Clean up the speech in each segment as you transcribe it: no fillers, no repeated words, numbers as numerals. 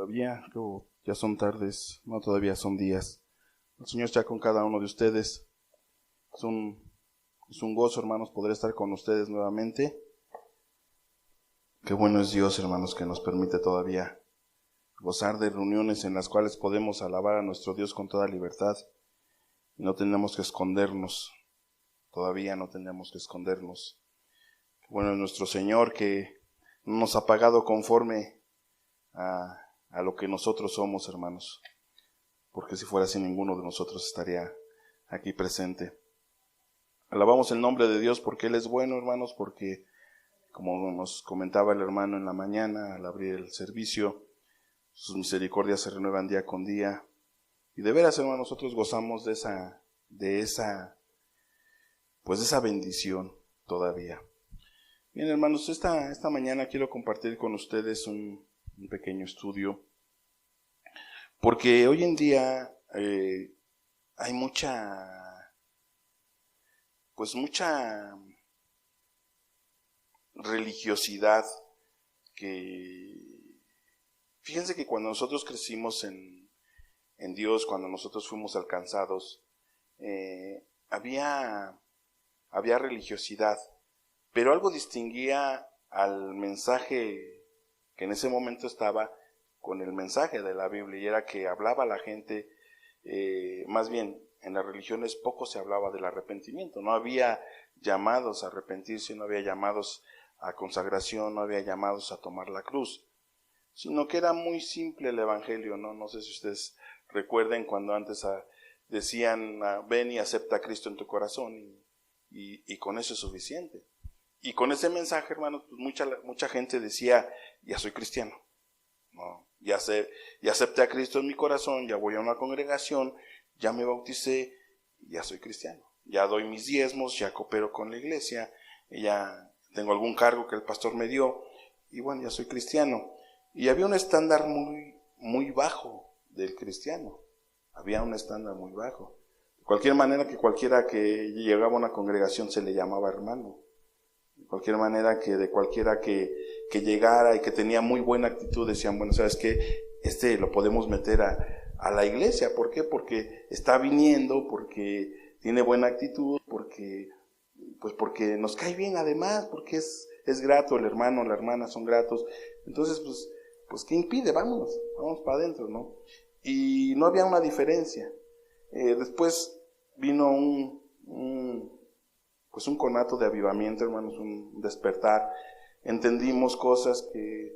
Todavía, luego ya son tardes, no, todavía son días. El Señor está con cada uno de ustedes. Es un gozo, hermanos, poder estar con ustedes nuevamente. Qué bueno es Dios, hermanos, que nos permite todavía gozar de reuniones en las cuales podemos alabar a nuestro Dios con toda libertad. Y no tenemos que escondernos, todavía no tenemos que escondernos. Qué bueno es nuestro Señor que no nos ha pagado conforme a lo que nosotros somos, hermanos, porque si fuera así ninguno de nosotros estaría aquí presente. Alabamos el nombre de Dios porque Él es bueno, hermanos, porque como nos comentaba el hermano en la mañana al abrir el servicio, sus misericordias se renuevan día con día, y de veras, hermanos, nosotros gozamos de esa bendición todavía. Bien, hermanos, esta mañana quiero compartir con ustedes un pequeño estudio, porque hoy en día hay mucha religiosidad que, fíjense que cuando nosotros crecimos en Dios, cuando nosotros fuimos alcanzados, había religiosidad, pero algo distinguía al mensaje que en ese momento estaba con el mensaje de la Biblia, y era que hablaba la gente, más bien en las religiones poco se hablaba del arrepentimiento, no había llamados a arrepentirse, no había llamados a consagración, no había llamados a tomar la cruz, sino que era muy simple el evangelio, no sé si ustedes recuerden cuando antes decían, ven y acepta a Cristo en tu corazón, y con eso es suficiente. Y con ese mensaje, hermanos, pues mucha gente decía, ya soy cristiano, no, ya acepté a Cristo en mi corazón, ya voy a una congregación, ya me bauticé, ya soy cristiano, ya doy mis diezmos, ya coopero con la iglesia, ya tengo algún cargo que el pastor me dio, y bueno, ya soy cristiano. Y había un estándar muy, muy bajo del cristiano, había un estándar muy bajo. De cualquier manera que cualquiera que llegaba a una congregación se le llamaba hermano. De cualquier manera que de cualquiera que llegara y que tenía muy buena actitud decían, bueno, ¿sabes qué? Lo podemos meter a la iglesia. ¿Por qué? Porque está viniendo, porque tiene buena actitud, porque nos cae bien además, porque es grato el hermano, la hermana son gratos. Entonces, pues ¿qué impide? Vamos para adentro, ¿no? Y no había una diferencia. Después vino un conato de avivamiento, hermanos, un despertar. Entendimos cosas que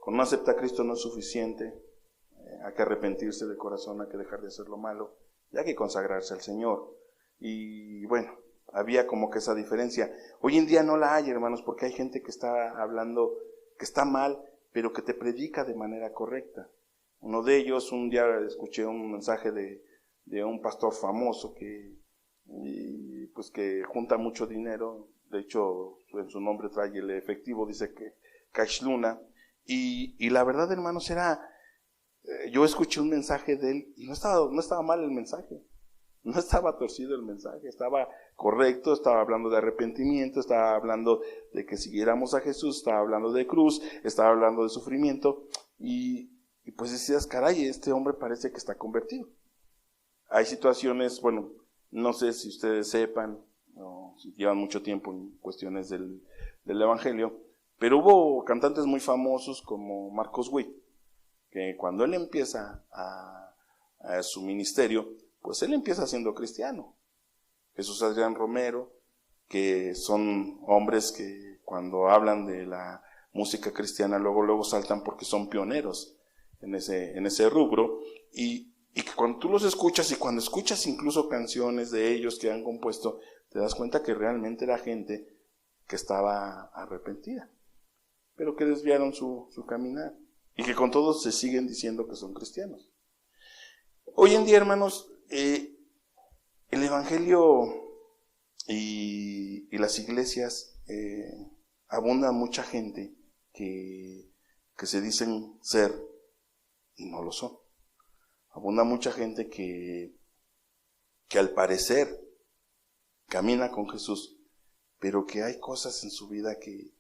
con no aceptar a Cristo no es suficiente. Hay que arrepentirse de corazón, hay que dejar de hacer lo malo, y hay que consagrarse al Señor. Y bueno, había como que esa diferencia. Hoy en día no la hay, hermanos, porque hay gente que está hablando que está mal, pero que te predica de manera correcta. Uno de ellos, un día escuché un mensaje de un pastor famoso que junta mucho dinero. De hecho, en su nombre trae el efectivo, dice que Cash Luna. Y la verdad, hermanos, yo escuché un mensaje de él y no estaba mal el mensaje, no estaba torcido el mensaje, estaba correcto, estaba hablando de arrepentimiento, estaba hablando de que siguiéramos a Jesús, estaba hablando de cruz, estaba hablando de sufrimiento, y pues decías, caray, este hombre parece que está convertido. Hay situaciones, bueno, no sé si ustedes sepan, o si llevan mucho tiempo en cuestiones del evangelio, pero hubo cantantes muy famosos como Marcos Witt, que cuando él empieza a su ministerio, pues él empieza siendo cristiano. Jesús Adrián Romero, que son hombres que cuando hablan de la música cristiana luego saltan porque son pioneros en ese rubro, y que cuando tú los escuchas y cuando escuchas incluso canciones de ellos que han compuesto, te das cuenta que realmente era gente que estaba arrepentida, pero que desviaron su caminar, y que con todo se siguen diciendo que son cristianos. Hoy en día, hermanos, el evangelio y las iglesias, abunda mucha gente que se dicen ser y no lo son. Abunda mucha gente que al parecer camina con Jesús, pero que hay cosas en su vida que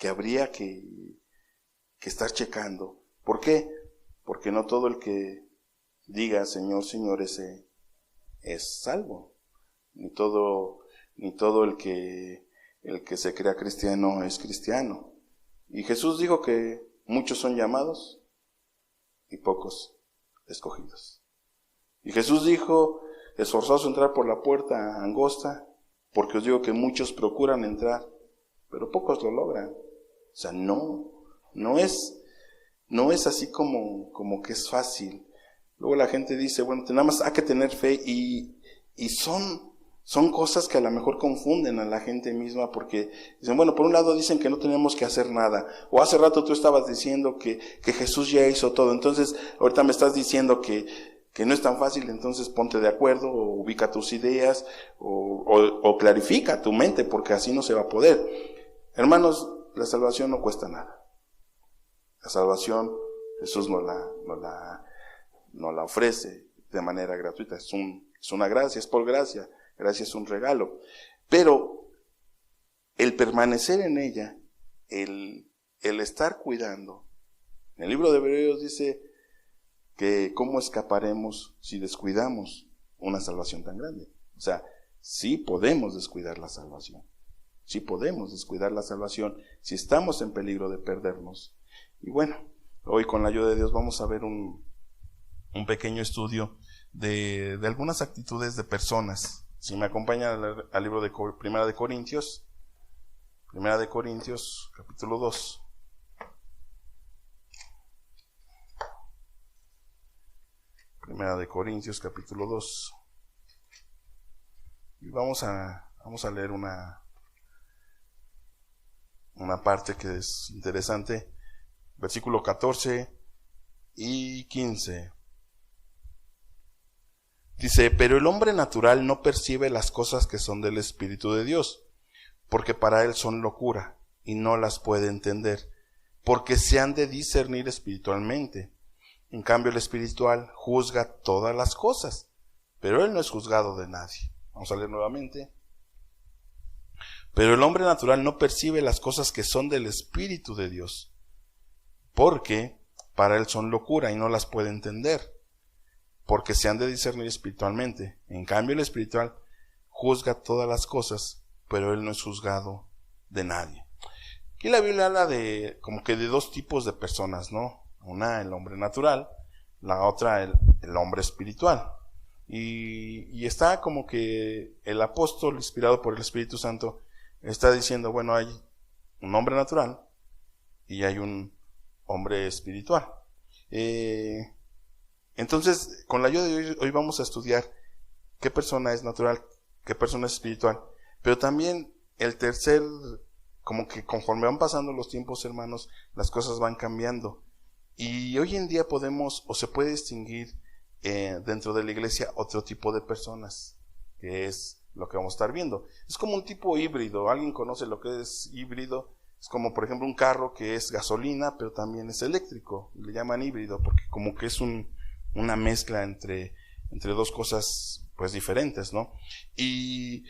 habría que estar checando. ¿Por qué? porque no todo el que diga Señor, Señor, ese es salvo, ni todo el que se crea cristiano es cristiano. Y Jesús dijo que muchos son llamados y pocos escogidos. Y Jesús dijo, esforzaos a entrar por la puerta angosta, porque os digo que muchos procuran entrar, pero pocos lo logran. O sea, no es así como que es fácil. Luego la gente dice, bueno, nada más hay que tener fe, y son cosas que a lo mejor confunden a la gente misma, porque dicen, bueno, por un lado dicen que no tenemos que hacer nada, o hace rato tú estabas diciendo que Jesús ya hizo todo, entonces ahorita me estás diciendo que no es tan fácil, entonces ponte de acuerdo, o ubica tus ideas, o clarifica tu mente, porque así no se va a poder. Hermanos, la salvación no cuesta nada. La salvación Jesús nos la ofrece de manera gratuita. Es una gracia, es por gracia. Gracia es un regalo. Pero el permanecer en ella, el estar cuidando. En el libro de Hebreos dice que cómo escaparemos si descuidamos una salvación tan grande. O sea, sí podemos descuidar la salvación. Sí podemos descuidar la salvación si estamos en peligro de perdernos. Y bueno, hoy con la ayuda de Dios vamos a ver un pequeño estudio de algunas actitudes de personas. Si me acompañan al libro de Primera de Corintios, capítulo 2. Primera de Corintios, capítulo 2. Y vamos a leer una parte que es interesante. Versículo 14 y 15. Dice, pero el hombre natural no percibe las cosas que son del Espíritu de Dios, porque para él son locura, y no las puede entender, porque se han de discernir espiritualmente. En cambio, el espiritual juzga todas las cosas, pero él no es juzgado de nadie. Vamos a leer nuevamente. Pero el hombre natural no percibe las cosas que son del Espíritu de Dios, porque para él son locura y no las puede entender, porque se han de discernir espiritualmente. En cambio, el espiritual juzga todas las cosas, pero él no es juzgado de nadie. Aquí la Biblia habla como que de dos tipos de personas, ¿no? Una, el hombre natural, la otra, el hombre espiritual. Y está como que el apóstol, inspirado por el Espíritu Santo, está diciendo, bueno, hay un hombre natural y hay un hombre espiritual. Entonces, con la ayuda de hoy vamos a estudiar qué persona es natural, qué persona es espiritual, pero también el tercer, como que conforme van pasando los tiempos, hermanos, las cosas van cambiando. Y hoy en día podemos, o se puede distinguir dentro de la iglesia, otro tipo de personas, que es lo que vamos a estar viendo. Es como un tipo híbrido. ¿Alguien conoce lo que es híbrido? Es como, por ejemplo, un carro que es gasolina, pero también es eléctrico. Le llaman híbrido porque como que es una mezcla entre dos cosas pues diferentes, ¿no? Y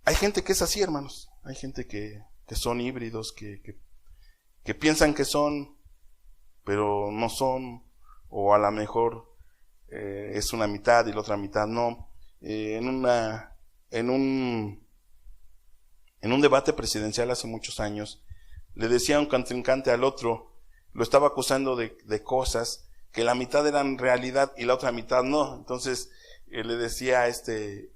hay gente que es así, hermanos. Hay gente que son híbridos, que piensan que son, pero no son, o a lo mejor es una mitad y la otra mitad no. En un debate presidencial hace muchos años, le decía un contrincante al otro, lo estaba acusando de cosas que la mitad eran realidad y la otra mitad no. Entonces le decía a este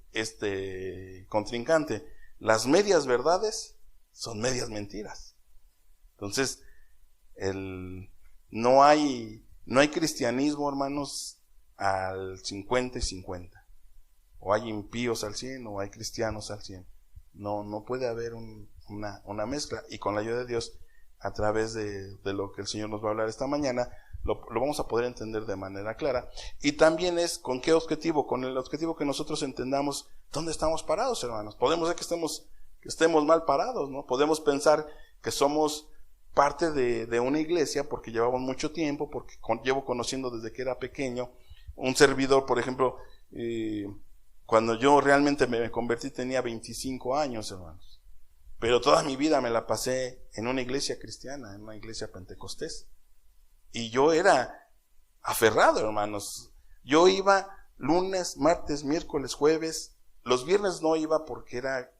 contrincante, las medias verdades son medias mentiras. Entonces no hay cristianismo, hermanos, al 50 y 50. O hay impíos al 100 o hay cristianos al 100. No puede haber una mezcla. Y con la ayuda de Dios, a través de lo que el Señor nos va a hablar esta mañana, lo vamos a poder entender de manera clara. Y también es con qué objetivo, con el objetivo que nosotros entendamos dónde estamos parados, hermanos. Podemos ser que estemos mal parados, ¿no? Podemos pensar que somos parte de una iglesia porque llevamos mucho tiempo, porque llevo conociendo desde que era pequeño. Un servidor, por ejemplo, cuando yo realmente me convertí tenía 25 años, hermanos. Pero toda mi vida me la pasé en una iglesia cristiana, en una iglesia pentecostés. Y yo era aferrado, hermanos. Yo iba lunes, martes, miércoles, jueves. Los viernes no iba porque era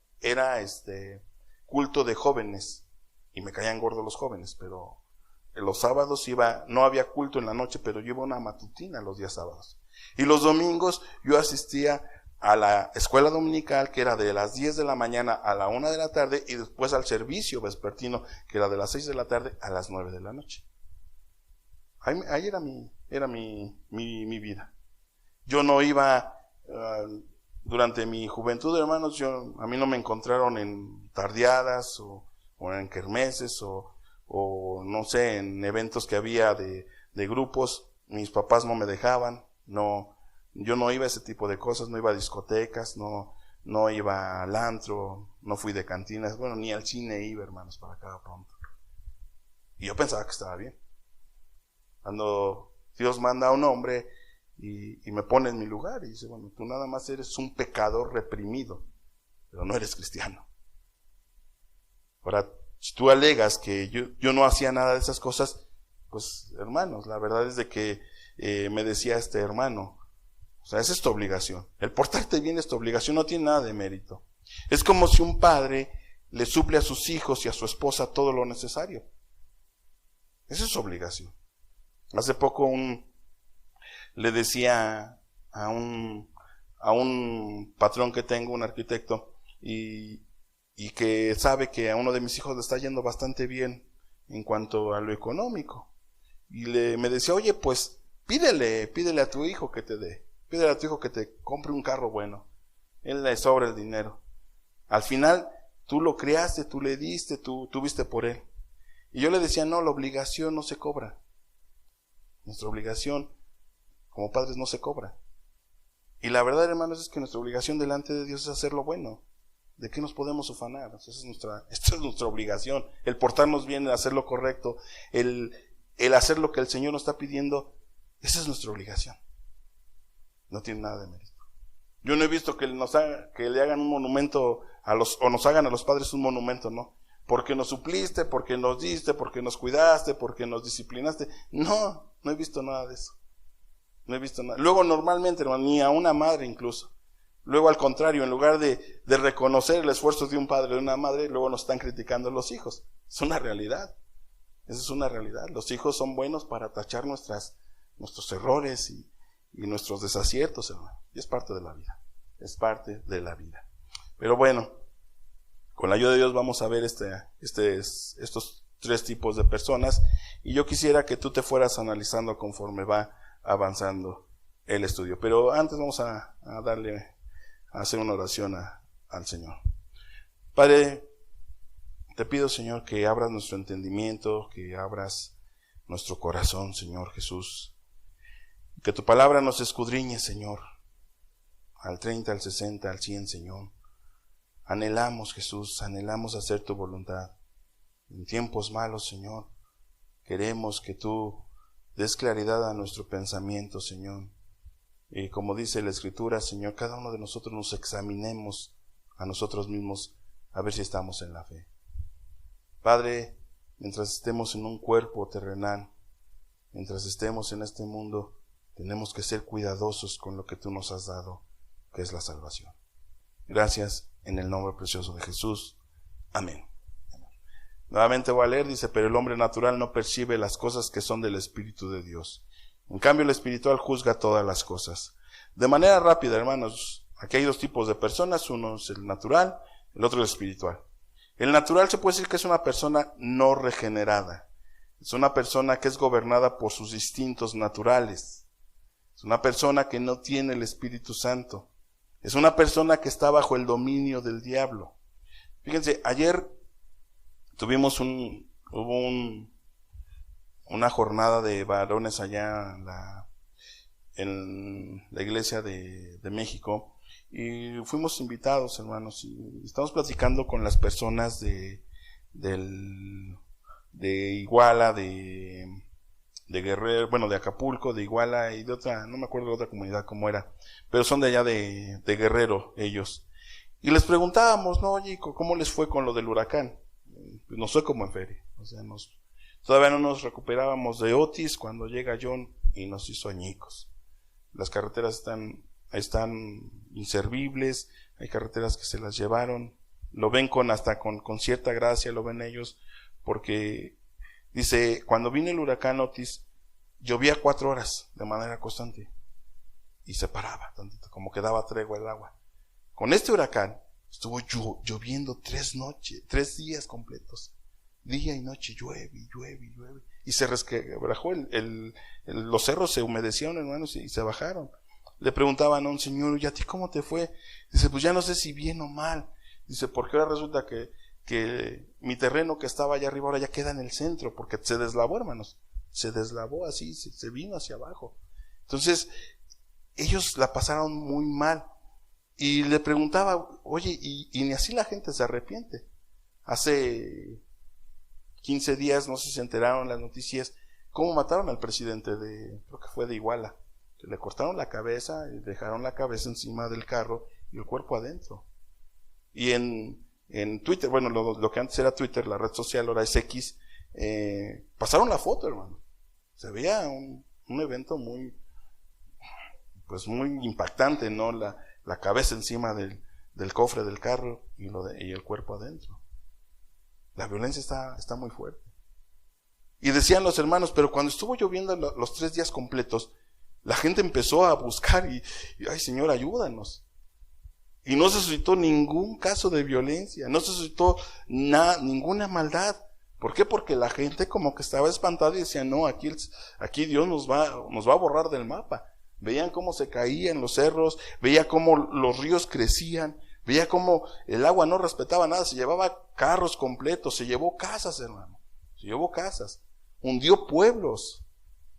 culto de jóvenes y me caían gordos los jóvenes, pero los sábados iba, no había culto en la noche, pero yo iba a una matutina los días sábados. Y los domingos yo asistía a la escuela dominical, que era de las 10 de la mañana a la 1 de la tarde, y después al servicio vespertino, que era de las 6 de la tarde a las 9 de la noche. Ahí era mi vida. Yo no iba, durante mi juventud, hermanos, a mí no me encontraron en tardeadas o en kermeses o no sé, en eventos que había de grupos. Mis papás no me dejaban, yo no iba a ese tipo de cosas, no iba a discotecas, no iba al antro, no fui de cantinas, bueno, ni al cine iba, hermanos, para acá pronto. Y yo pensaba que estaba bien. Cuando Dios manda a un hombre y me pone en mi lugar y dice, bueno, tú nada más eres un pecador reprimido, pero no eres cristiano. Ahora, si tú alegas que yo no hacía nada de esas cosas, pues hermanos, la verdad es de que me decía este hermano, o sea, esa es tu obligación. El portarte bien es tu obligación, no tiene nada de mérito. Es como si un padre le suple a sus hijos y a su esposa todo lo necesario. Esa es su obligación. Hace poco le decía a un patrón que tengo, un arquitecto, y que sabe que a uno de mis hijos le está yendo bastante bien en cuanto a lo económico. Y me decía, oye, pues pídele a tu hijo que te dé. Pídele a tu hijo que te compre un carro bueno. Él le sobra el dinero. Al final, tú lo criaste, tú le diste, tú viste por él. Y yo le decía, no, la obligación no se cobra. Nuestra obligación como padres no se cobra. Y la verdad, hermanos, es que nuestra obligación delante de Dios es hacer lo bueno. ¿De qué nos podemos ufanar? Esta es nuestra obligación. El portarnos bien, el hacer lo correcto, el hacer lo que el Señor nos está pidiendo. Esa es nuestra obligación. No tiene nada de mérito. Yo no he visto que le hagan un monumento o nos hagan a los padres un monumento, ¿no? Porque nos supliste, porque nos diste, porque nos cuidaste, porque nos disciplinaste. No he visto nada de eso. No he visto nada. Luego normalmente, hermano, ni a una madre incluso. Luego al contrario, en lugar de reconocer el esfuerzo de un padre o de una madre, luego nos están criticando los hijos. Es una realidad. Esa es una realidad. Los hijos son buenos para tachar nuestros errores y nuestros desaciertos, hermano. Y es parte de la vida. Es parte de la vida. Pero bueno, con la ayuda de Dios vamos a ver estos tres tipos de personas. Y yo quisiera que tú te fueras analizando conforme va avanzando el estudio. Pero antes vamos a hacer una oración al Señor. Padre, te pido, Señor, que abras nuestro entendimiento, que abras nuestro corazón, Señor Jesús. Que tu palabra nos escudriñe, Señor, al 30, al 60, al 100, Señor. Anhelamos, Jesús, anhelamos hacer tu voluntad. En tiempos malos, Señor, queremos que tú des claridad a nuestro pensamiento, Señor. Y como dice la Escritura, Señor, cada uno de nosotros nos examinemos a nosotros mismos a ver si estamos en la fe. Padre, mientras estemos en un cuerpo terrenal, mientras estemos en este mundo, tenemos que ser cuidadosos con lo que tú nos has dado, que es la salvación. Gracias en el nombre precioso de Jesús. Amén. Nuevamente voy a leer, dice, pero el hombre natural no percibe las cosas que son del Espíritu de Dios. En cambio, el espiritual juzga todas las cosas. De manera rápida, hermanos, aquí hay dos tipos de personas, uno es el natural, el otro el espiritual. El natural se puede decir que es una persona no regenerada. Es una persona que es gobernada por sus instintos naturales. Es una persona que no tiene el Espíritu Santo. Es una persona que está bajo el dominio del diablo. Fíjense, ayer tuvimos una jornada de varones allá en la iglesia de México, y fuimos invitados, hermanos, y estamos platicando con las personas de Iguala, de Guerrero, bueno, de Acapulco, de Iguala y de otra, no me acuerdo de otra comunidad cómo era, pero son de allá de Guerrero ellos. Y les preguntábamos, no, oye, ¿cómo les fue con lo del huracán? Pues nos fue como en feria, o sea, todavía no nos recuperábamos de Otis cuando llega John y nos hizo añicos. Las carreteras están inservibles, hay carreteras que se las llevaron, lo ven hasta con cierta gracia, lo ven ellos, porque dice, cuando vino el huracán Otis, llovía 4 horas de manera constante y se paraba tantito, como que daba tregua el agua. Con este huracán estuvo lloviendo 3 días completos, día y noche, llueve, y se resquebrajó los cerros se humedecieron, hermanos, y se bajaron. Le preguntaban a un señor, ¿y a ti cómo te fue? Dice, pues ya no sé si bien o mal. Dice, porque ahora resulta que mi terreno que estaba allá arriba ahora ya queda en el centro, porque se deslavó, hermanos, se deslavó así, se vino hacia abajo. Entonces, ellos la pasaron muy mal. Y le preguntaba, oye, y ni así la gente se arrepiente. Hace 15 días, no sé si se enteraron las noticias, cómo mataron al presidente creo que fue de Iguala. Le cortaron la cabeza y dejaron la cabeza encima del carro y el cuerpo adentro. Y en Twitter, bueno, lo que antes era Twitter, la red social, ahora es X, pasaron la foto, hermano. Se veía un evento muy impactante, ¿no? La cabeza encima del cofre del carro y el cuerpo adentro. La violencia está muy fuerte. Y decían los hermanos, pero cuando estuvo lloviendo los 3 días completos, la gente empezó a buscar y ay, Señor, ayúdanos. Y no se suscitó ningún caso de violencia, no se suscitó ninguna maldad. ¿Por qué? Porque la gente como que estaba espantada y decía, no, aquí Dios nos va a borrar del mapa. Veían cómo se caían los cerros, veía cómo los ríos crecían, veía cómo el agua no respetaba nada, se llevaba carros completos, se llevó casas, hermano, se llevó casas, hundió pueblos,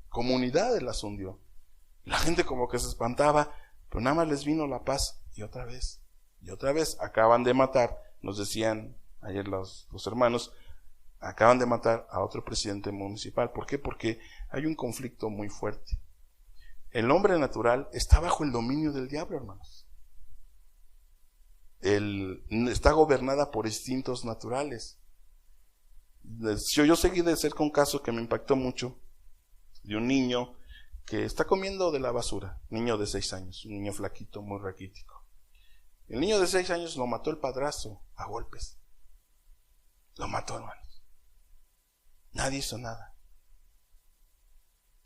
comunidades las hundió. La gente como que se espantaba, pero nada más les vino la paz y otra vez, acaban de matar, nos decían ayer los hermanos, acaban de matar a otro presidente municipal. ¿Por qué? Porque hay un conflicto muy fuerte. El hombre natural está bajo el dominio del diablo, hermanos. Está gobernada por instintos naturales. Yo seguí de cerca un caso que me impactó mucho, de un niño que está comiendo de la basura, niño de 6 años, un niño flaquito, muy raquítico. El niño de 6 años lo mató el padrastro a golpes. Lo mató, hermanos. Nadie hizo nada.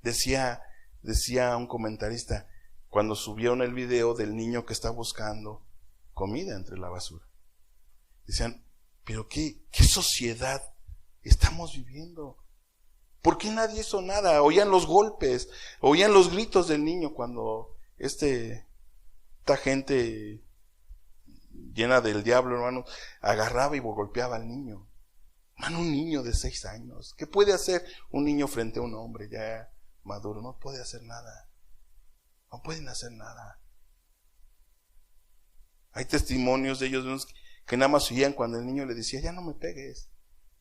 Decía un comentarista, cuando subieron el video del niño que está buscando comida entre la basura, decían, pero qué sociedad estamos viviendo. ¿Por qué nadie hizo nada? Oían los golpes, oían los gritos del niño cuando esta gente llena del diablo, hermano, agarraba y golpeaba al niño. Hermano, un niño de 6 años, ¿qué puede hacer un niño frente a un hombre ya maduro? No puede hacer nada. No pueden hacer nada. Hay testimonios de ellos que nada más oían cuando el niño le decía, ya no me pegues.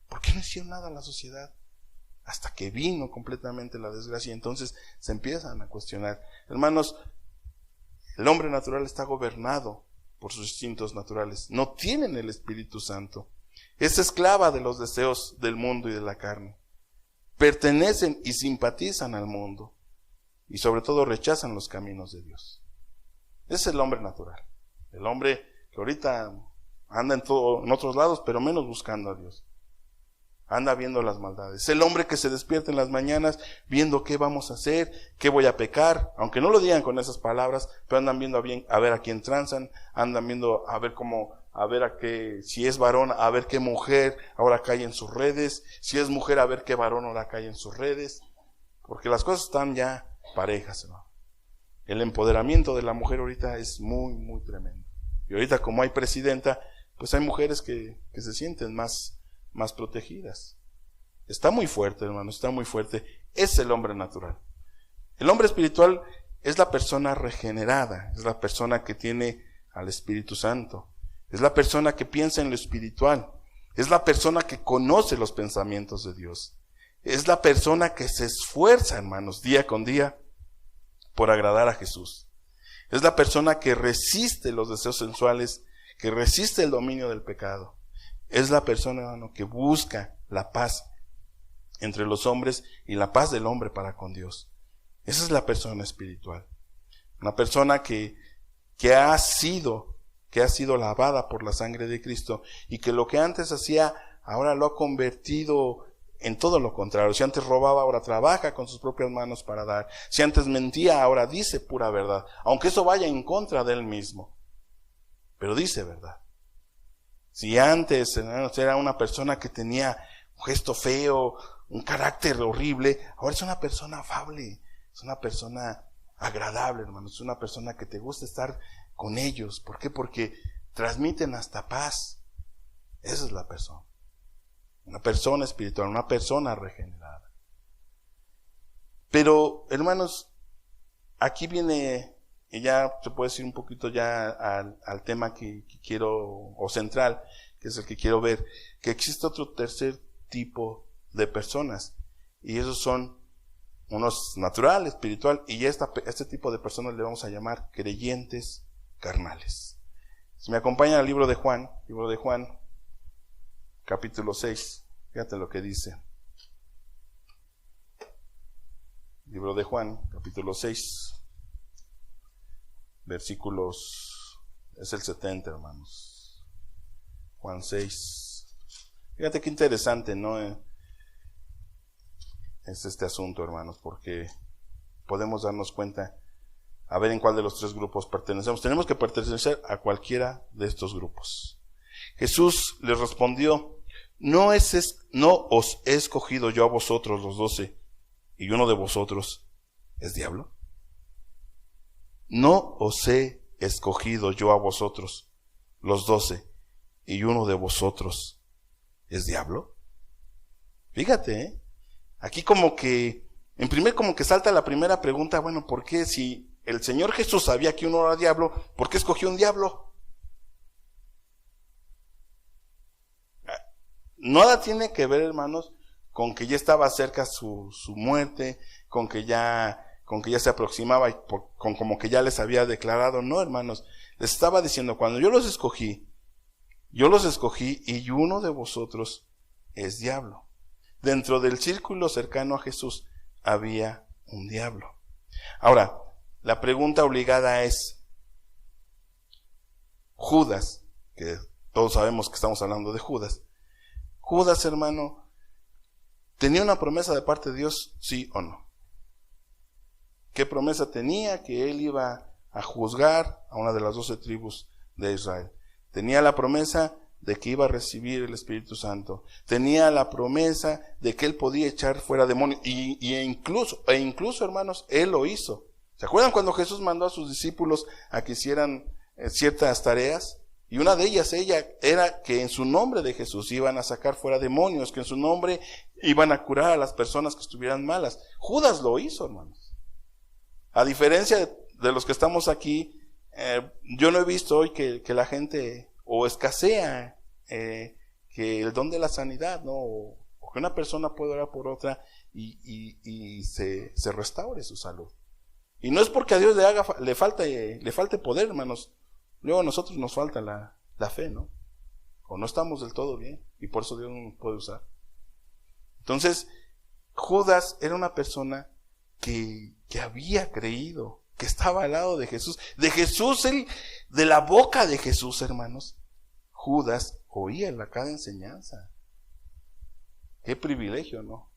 ¿Por qué no hicieron nada en la sociedad? Hasta que vino completamente la desgracia, entonces se empiezan a cuestionar. Hermanos, el hombre natural está gobernado por sus instintos naturales. No tienen el Espíritu Santo. Es esclava de los deseos del mundo y de la carne. Pertenecen y simpatizan al mundo. Y sobre todo rechazan los caminos de Dios. Ese es el hombre natural. El hombre que ahorita anda en otros lados, pero menos buscando a Dios. Anda viendo las maldades. El hombre que se despierta en las mañanas viendo qué vamos a hacer, qué voy a pecar, aunque no lo digan con esas palabras, pero andan viendo a ver a quién transan, andan viendo a ver si es varón, a ver qué mujer ahora cae en sus redes, si es mujer, a ver qué varón ahora cae en sus redes, porque las cosas están ya parejas, ¿no? El empoderamiento de la mujer ahorita es muy, muy tremendo. Y ahorita como hay presidenta, pues hay mujeres que se sienten más protegidas. Está muy fuerte, hermano, está muy fuerte. Es el hombre natural. El hombre espiritual es la persona regenerada, es la persona que tiene al Espíritu Santo, es la persona que piensa en lo espiritual, es la persona que conoce los pensamientos de Dios, es la persona que se esfuerza, hermanos, día con día por agradar a Jesús. Es la persona que resiste los deseos sensuales, que resiste el dominio del pecado. Es la persona, hermano, que busca la paz entre los hombres y la paz del hombre para con Dios. Esa es la persona espiritual. Una persona que ha sido lavada por la sangre de Cristo y que lo que antes hacía, ahora lo ha convertido en todo lo contrario. Si antes robaba, ahora trabaja con sus propias manos para dar. Si antes mentía, ahora dice pura verdad, aunque eso vaya en contra de él mismo, pero dice verdad. Si antes, hermanos, era una persona que tenía un gesto feo, un carácter horrible, ahora es una persona afable, es una persona agradable, hermanos, es una persona que te gusta estar con ellos. ¿Por qué? Porque transmiten hasta paz. Esa es la persona. Una persona espiritual, una persona regenerada. Pero, hermanos, aquí viene, y ya se puede decir un poquito ya al tema que quiero, o central, que es el que quiero ver, que existe otro tercer tipo de personas, y esos son unos natural, espiritual, y este tipo de personas le vamos a llamar creyentes carnales. Si me acompañan al libro de Juan, capítulo 6, fíjate lo que dice. Libro de Juan, capítulo 6, versículos, es el 70, hermanos. Juan 6. Fíjate qué interesante, ¿no? Es este asunto, hermanos, porque podemos darnos cuenta, a ver en cuál de los tres grupos pertenecemos. Tenemos que pertenecer a cualquiera de estos grupos. Jesús les respondió: no os he escogido yo a vosotros los 12, y uno de vosotros es diablo. No os he escogido yo a vosotros los 12, y uno de vosotros es diablo. Fíjate, aquí como que salta la primera pregunta, bueno, ¿por qué si el Señor Jesús sabía que uno era diablo, por qué escogió un diablo? Nada tiene que ver, hermanos, con que ya estaba cerca su muerte, con que ya se aproximaba y con como que ya les había declarado. No, hermanos, les estaba diciendo, cuando yo los escogí y uno de vosotros es diablo. Dentro del círculo cercano a Jesús había un diablo. Ahora, la pregunta obligada es, Judas, que todos sabemos que estamos hablando de Judas, hermano, ¿tenía una promesa de parte de Dios, sí o no? ¿Qué promesa tenía? Que él iba a juzgar a una de las 12 tribus de Israel. Tenía la promesa de que iba a recibir el Espíritu Santo. Tenía la promesa de que él podía echar fuera demonios. E incluso, hermanos, él lo hizo. ¿Se acuerdan cuando Jesús mandó a sus discípulos a que hicieran ciertas tareas? Y una de ellas era que en su nombre de Jesús iban a sacar fuera demonios, que en su nombre iban a curar a las personas que estuvieran malas. Judas lo hizo, hermanos. A diferencia de los que estamos aquí, yo no he visto hoy que la gente, o escasea que el don de la sanidad, ¿no? O que una persona puede orar por otra y se restaure su salud. Y no es porque a Dios le falte poder, hermanos. Luego a nosotros nos falta la fe, ¿no? O no estamos del todo bien, y por eso Dios no nos puede usar. Entonces, Judas era una persona que había creído, que estaba al lado de Jesús. De la boca de Jesús, hermanos, Judas oía cada enseñanza. Qué privilegio, ¿no?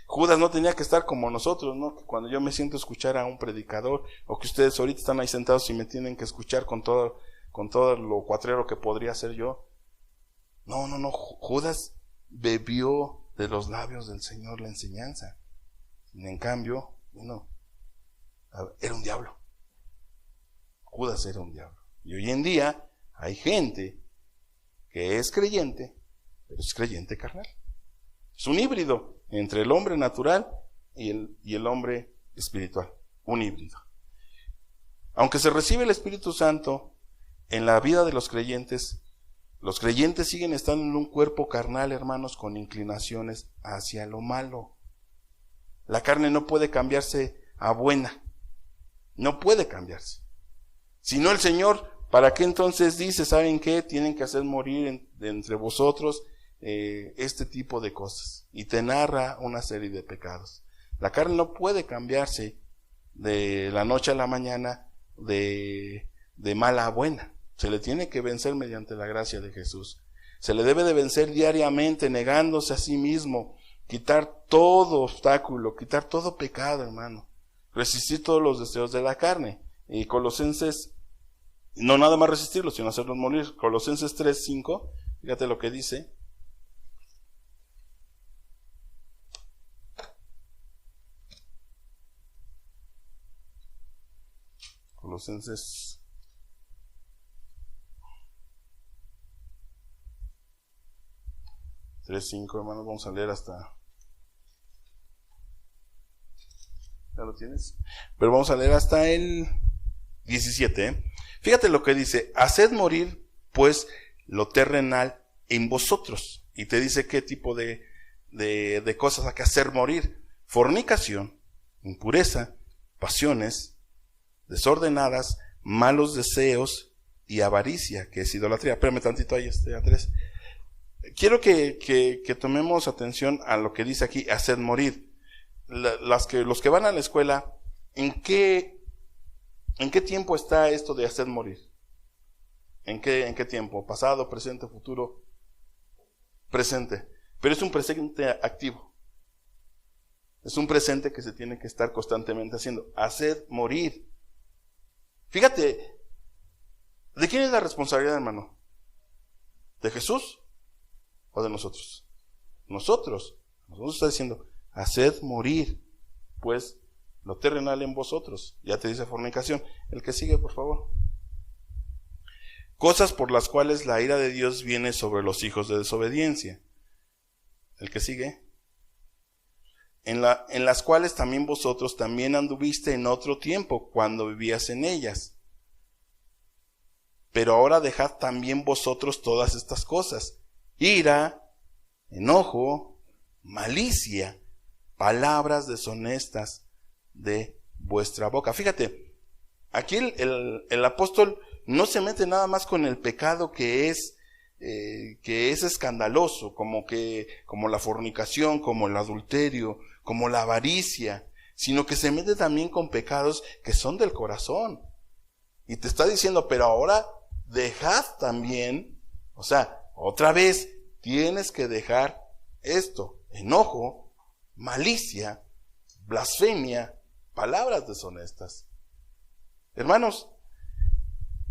Judas no tenía que estar como nosotros, ¿no? Que cuando yo me siento a escuchar a un predicador, o que ustedes ahorita están ahí sentados y me tienen que escuchar con todo lo cuatrero que podría ser yo. No. Judas bebió de los labios del Señor la enseñanza. Y en cambio, era un diablo. Judas era un diablo. Y hoy en día hay gente que es creyente, pero es creyente carnal. Es un híbrido entre el hombre natural y el hombre espiritual. Un híbrido. Aunque se recibe el Espíritu Santo en la vida de los creyentes siguen estando en un cuerpo carnal, hermanos, con inclinaciones hacia lo malo. La carne no puede cambiarse a buena. No puede cambiarse. Si no, el Señor, ¿para qué entonces dice, saben qué? Tienen que hacer morir entre vosotros este tipo de cosas, y te narra una serie de pecados. La carne no puede cambiarse de la noche a la mañana de mala a buena. Se le tiene que vencer mediante la gracia de Jesús. Se le debe de vencer diariamente, negándose a sí mismo, quitar todo obstáculo, quitar todo pecado, hermano. Resistir todos los deseos de la carne. Y Colosenses, no nada más resistirlos, sino hacerlos morir. Colosenses 3:5, fíjate lo que dice. Colosenses 3:5, hermanos, vamos a leer hasta... ¿Ya lo tienes? Pero vamos a leer hasta el 17, ¿eh? Fíjate lo que dice: haced morir, pues, lo terrenal en vosotros. Y te dice qué tipo de cosas hay que hacer morir: fornicación, impureza, pasiones desordenadas, malos deseos y avaricia, que es idolatría. Espérame tantito ahí, Andrés. Quiero que tomemos atención a lo que dice aquí: haced morir. Los que van a la escuela, ¿en qué tiempo está esto de hacer morir? ¿En qué tiempo? ¿Pasado, presente, futuro? Presente. Pero es un presente activo. Es un presente que se tiene que estar constantemente haciendo. Hacer morir. Fíjate, ¿de quién es la responsabilidad, hermano? ¿De Jesús o de nosotros? Nosotros. Nosotros está diciendo: haced morir, pues, lo terrenal en vosotros. Ya te dice fornicación. El que sigue, por favor. Cosas por las cuales la ira de Dios viene sobre los hijos de desobediencia. El que sigue. En las cuales también vosotros también anduviste en otro tiempo, cuando vivías en ellas. Pero ahora dejad también vosotros todas estas cosas: ira, enojo, malicia, palabras deshonestas de vuestra boca. Fíjate, aquí el apóstol no se mete nada más con el pecado que es escandaloso, como la fornicación, como el adulterio, como la avaricia, sino que se mete también con pecados que son del corazón. Y te está diciendo: pero ahora dejad también, o sea, otra vez tienes que dejar esto: enojo, malicia, blasfemia, palabras deshonestas. Hermanos,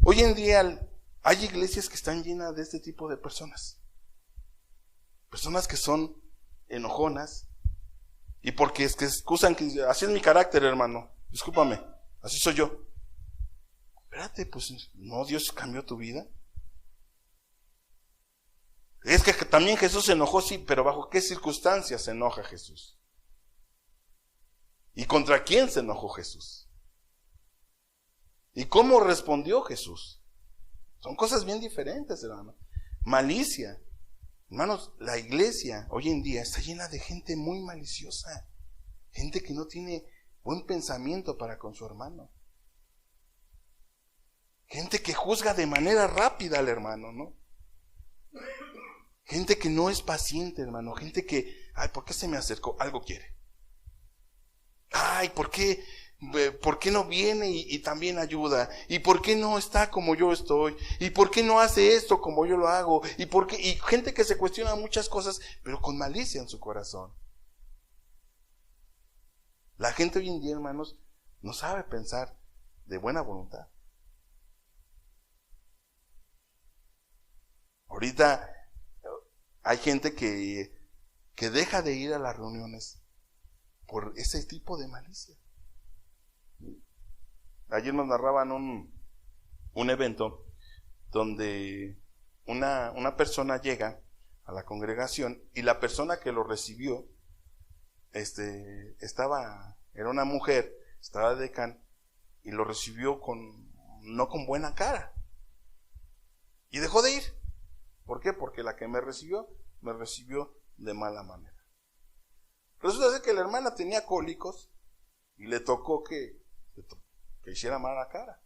hoy en día hay iglesias que están llenas de este tipo de personas. Personas que son enojonas, y porque es que excusan que así es mi carácter, hermano, discúlpame, así soy yo. Espérate, pues no, Dios cambió tu vida. Es que también Jesús se enojó, sí, pero ¿bajo qué circunstancias se enoja Jesús? ¿Y contra quién se enojó Jesús? ¿Y cómo respondió Jesús? Son cosas bien diferentes, hermano. Malicia. Hermanos, la iglesia hoy en día está llena de gente muy maliciosa. Gente que no tiene buen pensamiento para con su hermano. Gente que juzga de manera rápida al hermano, ¿no? Gente que no es paciente, hermano. Gente que, ay, ¿por qué se me acercó? Algo quiere. Ay, ¿por qué no viene y también ayuda? ¿Y por qué no está como yo estoy? ¿Y por qué no hace esto como yo lo hago? Y gente que se cuestiona muchas cosas, pero con malicia en su corazón. La gente hoy en día, hermanos, no sabe pensar de buena voluntad. Ahorita hay gente que deja de ir a las reuniones por ese tipo de malicia. Ayer nos narraban un evento donde una persona llega a la congregación y la persona que lo recibió era una mujer, estaba de decán, y lo recibió no con buena cara. Y dejó de ir. ¿Por qué? Porque la que me recibió de mala manera. Resulta ser que la hermana tenía cólicos y le tocó que hiciera mala cara.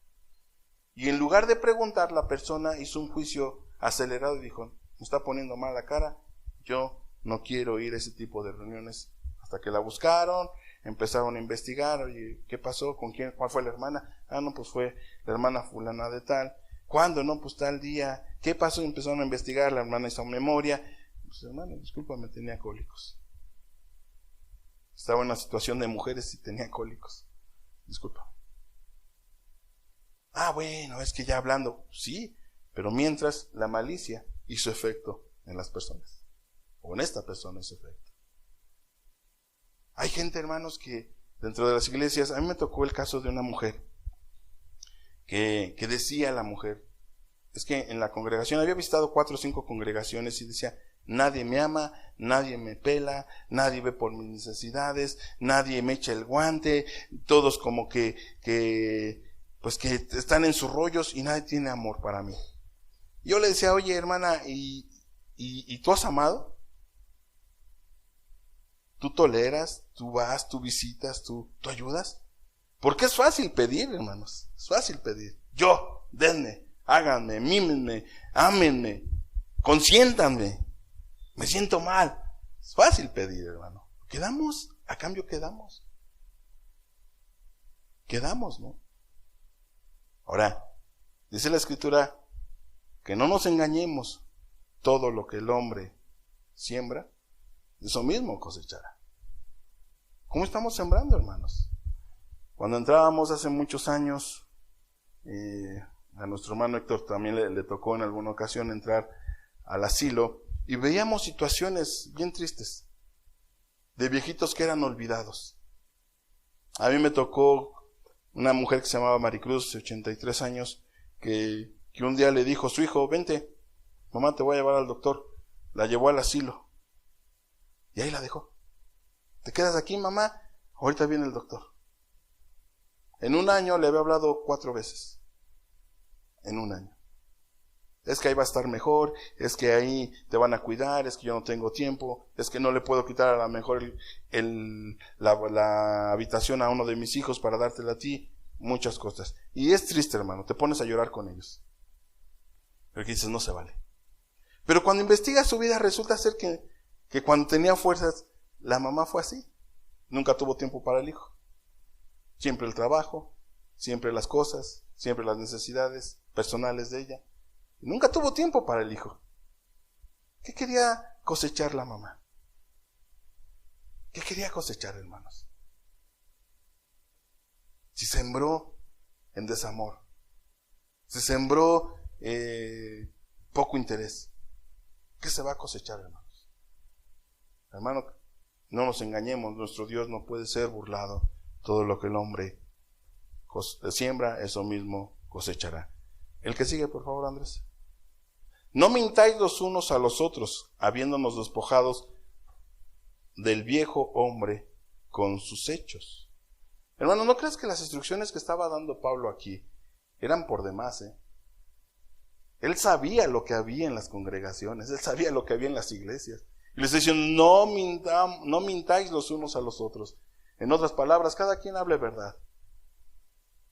Y en lugar de preguntar, la persona hizo un juicio acelerado y dijo: me está poniendo mala cara, yo no quiero ir a ese tipo de reuniones. Hasta que la buscaron, empezaron a investigar, oye, ¿qué pasó? ¿Con quién? ¿Cuál fue la hermana? Ah, no, pues fue la hermana fulana de tal. ¿Cuándo? No, pues tal día. ¿Qué pasó? Empezaron a investigar, la hermana hizo memoria. Pues hermano, discúlpame, tenía cólicos. Estaba en una situación de mujeres y tenía cólicos. Disculpa. Ah, bueno, es que ya hablando, sí, pero mientras la malicia hizo efecto en las personas. O en esta persona hizo efecto. Hay gente, hermanos, que dentro de las iglesias, a mí me tocó el caso de una mujer que decía la mujer, es que en la congregación, había visitado 4 o 5 congregaciones y decía, nadie me ama, nadie me pela, nadie ve por mis necesidades, nadie me echa el guante, todos como que están en sus rollos y nadie tiene amor para mí. Yo le decía, oye hermana, ¿y tú has amado? ¿Tú toleras? ¿Tú vas? ¿Tú visitas? ¿Tú ayudas? Porque es fácil pedir, hermanos, es fácil pedir. Yo, denme, háganme, mímenme, ámenme, consiéntanme. Me siento mal. Es fácil pedir, hermano. ¿Quedamos? ¿A cambio quedamos? Quedamos, ¿no? Ahora, dice la Escritura que no nos engañemos. Todo lo que el hombre siembra, eso mismo cosechará. ¿Cómo estamos sembrando, hermanos? Cuando entrábamos hace muchos años, a nuestro hermano Héctor también le tocó en alguna ocasión entrar al asilo y veíamos situaciones bien tristes de viejitos que eran olvidados. A mí me tocó una mujer que se llamaba Maricruz, de 83 años, que un día le dijo a su hijo, vente, mamá, te voy a llevar al doctor. La llevó al asilo y ahí la dejó. ¿Te quedas aquí, mamá? Ahorita viene el doctor. En un año le había hablado 4 veces. En un año. Es que ahí va a estar mejor, es que ahí te van a cuidar, es que yo no tengo tiempo, es que no le puedo quitar a lo mejor la habitación a uno de mis hijos para dártela a ti, muchas cosas. Y es triste, hermano, te pones a llorar con ellos. Pero que dices, no se vale. Pero cuando investigas su vida resulta ser que cuando tenía fuerzas, la mamá fue así. Nunca tuvo tiempo para el hijo. Siempre el trabajo, siempre las cosas, siempre las necesidades personales de ella. Nunca tuvo tiempo para el hijo. ¿Qué quería cosechar la mamá? ¿Qué quería cosechar, hermanos? Si sembró en desamor, si sembró poco interés, ¿qué se va a cosechar, hermanos? Hermano, no nos engañemos, nuestro Dios no puede ser burlado. Todo lo que el hombre siembra, eso mismo cosechará. El que sigue, por favor, Andrés. No mintáis los unos a los otros, habiéndonos despojados del viejo hombre con sus hechos. Hermano, ¿no crees que las instrucciones que estaba dando Pablo aquí eran por demás? Él sabía lo que había en las congregaciones, él sabía lo que había en las iglesias. Y les decía, no mintáis los unos a los otros. En otras palabras, cada quien hable verdad.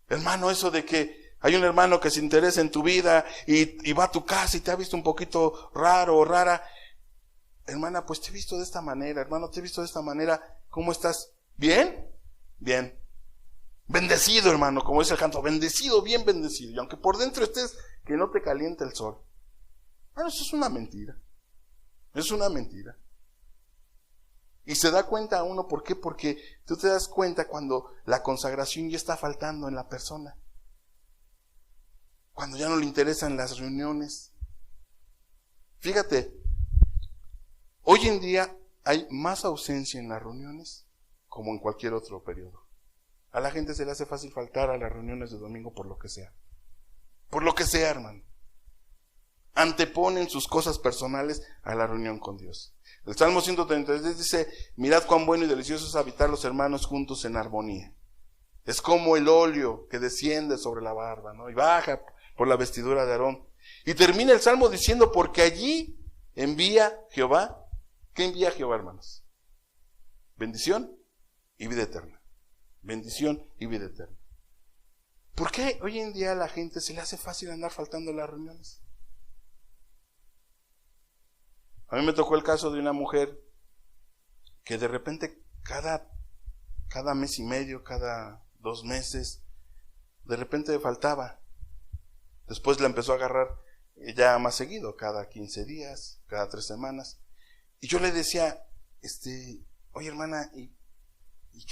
Hermano, eso de que hay un hermano que se interesa en tu vida y va a tu casa y te ha visto un poquito raro o rara. Hermana, pues te he visto de esta manera, hermano, te he visto de esta manera. ¿Cómo estás? ¿Bien? Bien. Bendecido, hermano, como dice el canto, bendecido, bien bendecido. Y aunque por dentro estés, que no te caliente el sol. Bueno, eso es una mentira. Es una mentira. Y se da cuenta uno, ¿por qué? Porque tú te das cuenta cuando la consagración ya está faltando en la persona. Cuando ya no le interesan las reuniones. Fíjate, hoy en día hay más ausencia en las reuniones como en cualquier otro periodo. A la gente se le hace fácil faltar a las reuniones de domingo por lo que sea. Por lo que sea, hermano. Anteponen sus cosas personales a la reunión con Dios. El Salmo 133 dice, mirad cuán bueno y delicioso es habitar los hermanos juntos en armonía. Es como el óleo que desciende sobre la barba, ¿no? Y baja por la vestidura de Aarón. Y termina el Salmo diciendo, porque allí envía Jehová. ¿Qué envía Jehová, hermanos? Bendición y vida eterna. Bendición y vida eterna. ¿Por qué hoy en día a la gente se le hace fácil andar faltando a las reuniones? A mí me tocó el caso de una mujer que de repente cada cada mes y medio, cada 2 meses, de repente faltaba. Después la empezó a agarrar ya más seguido, cada 15 días, cada 3 semanas. Y yo le decía, oye hermana, ¿y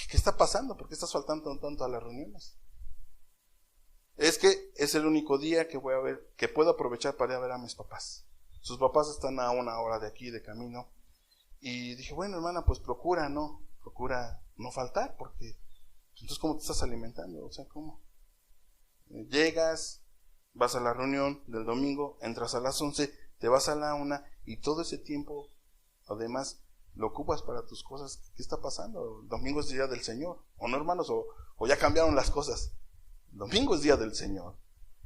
qué está pasando? ¿Por qué estás faltando tanto a las reuniones? Es que es el único día que voy a ver, que puedo aprovechar para ir a ver a mis papás. Sus papás están a 1 hora de aquí, de camino. Y dije, bueno hermana, pues procura no faltar, porque entonces ¿cómo te estás alimentando? O sea, ¿cómo? Llegas, vas a la reunión del domingo, entras a las 11, te vas a la 1 y todo ese tiempo, además, lo ocupas para tus cosas. ¿Qué está pasando? El domingo es día del Señor, ¿o no, hermanos? O ya cambiaron las cosas. El domingo es día del Señor.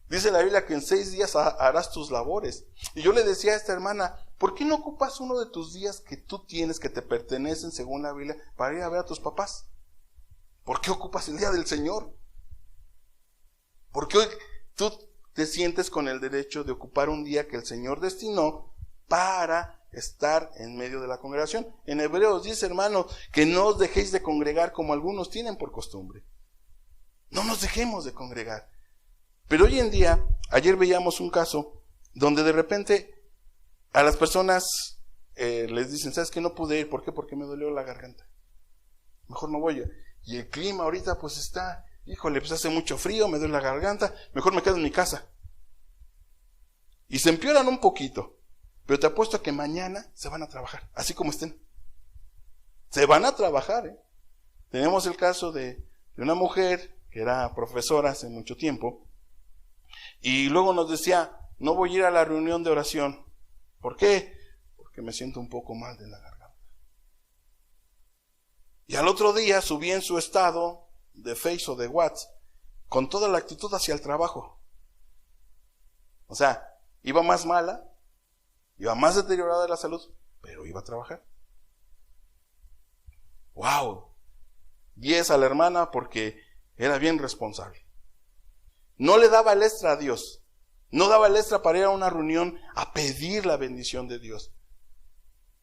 Dice la Biblia que en 6 días harás tus labores. Y yo le decía a esta hermana, ¿por qué no ocupas uno de tus días que tú tienes, que te pertenecen según la Biblia, para ir a ver a tus papás? ¿Por qué ocupas el día del Señor? ¿Por qué hoy tú te sientes con el derecho de ocupar un día que el Señor destinó para estar en medio de la congregación? En Hebreos dice, hermano, que no os dejéis de congregar como algunos tienen por costumbre. No nos dejemos de congregar. Pero hoy en día, ayer veíamos un caso donde de repente a las personas les dicen, ¿sabes qué? No pude ir. ¿Por qué? Porque me dolió la garganta. Mejor no voy. Y el clima ahorita pues está, híjole, pues hace mucho frío, me duele la garganta, mejor me quedo en mi casa. Y se empeoran un poquito, pero te apuesto a que mañana se van a trabajar, así como estén. Se van a trabajar, Tenemos el caso de una mujer que era profesora hace mucho tiempo, y luego nos decía, no voy a ir a la reunión de oración. ¿Por qué? Porque me siento un poco mal de la garganta. Y al otro día subí en su estado de Face o de WhatsApp con toda la actitud hacia el trabajo. O sea, iba más mala, iba más deteriorada de la salud, pero iba a trabajar. ¡Wow! 10 a la hermana porque era bien responsable. No le daba el extra a Dios. No daba el extra para ir a una reunión a pedir la bendición de Dios.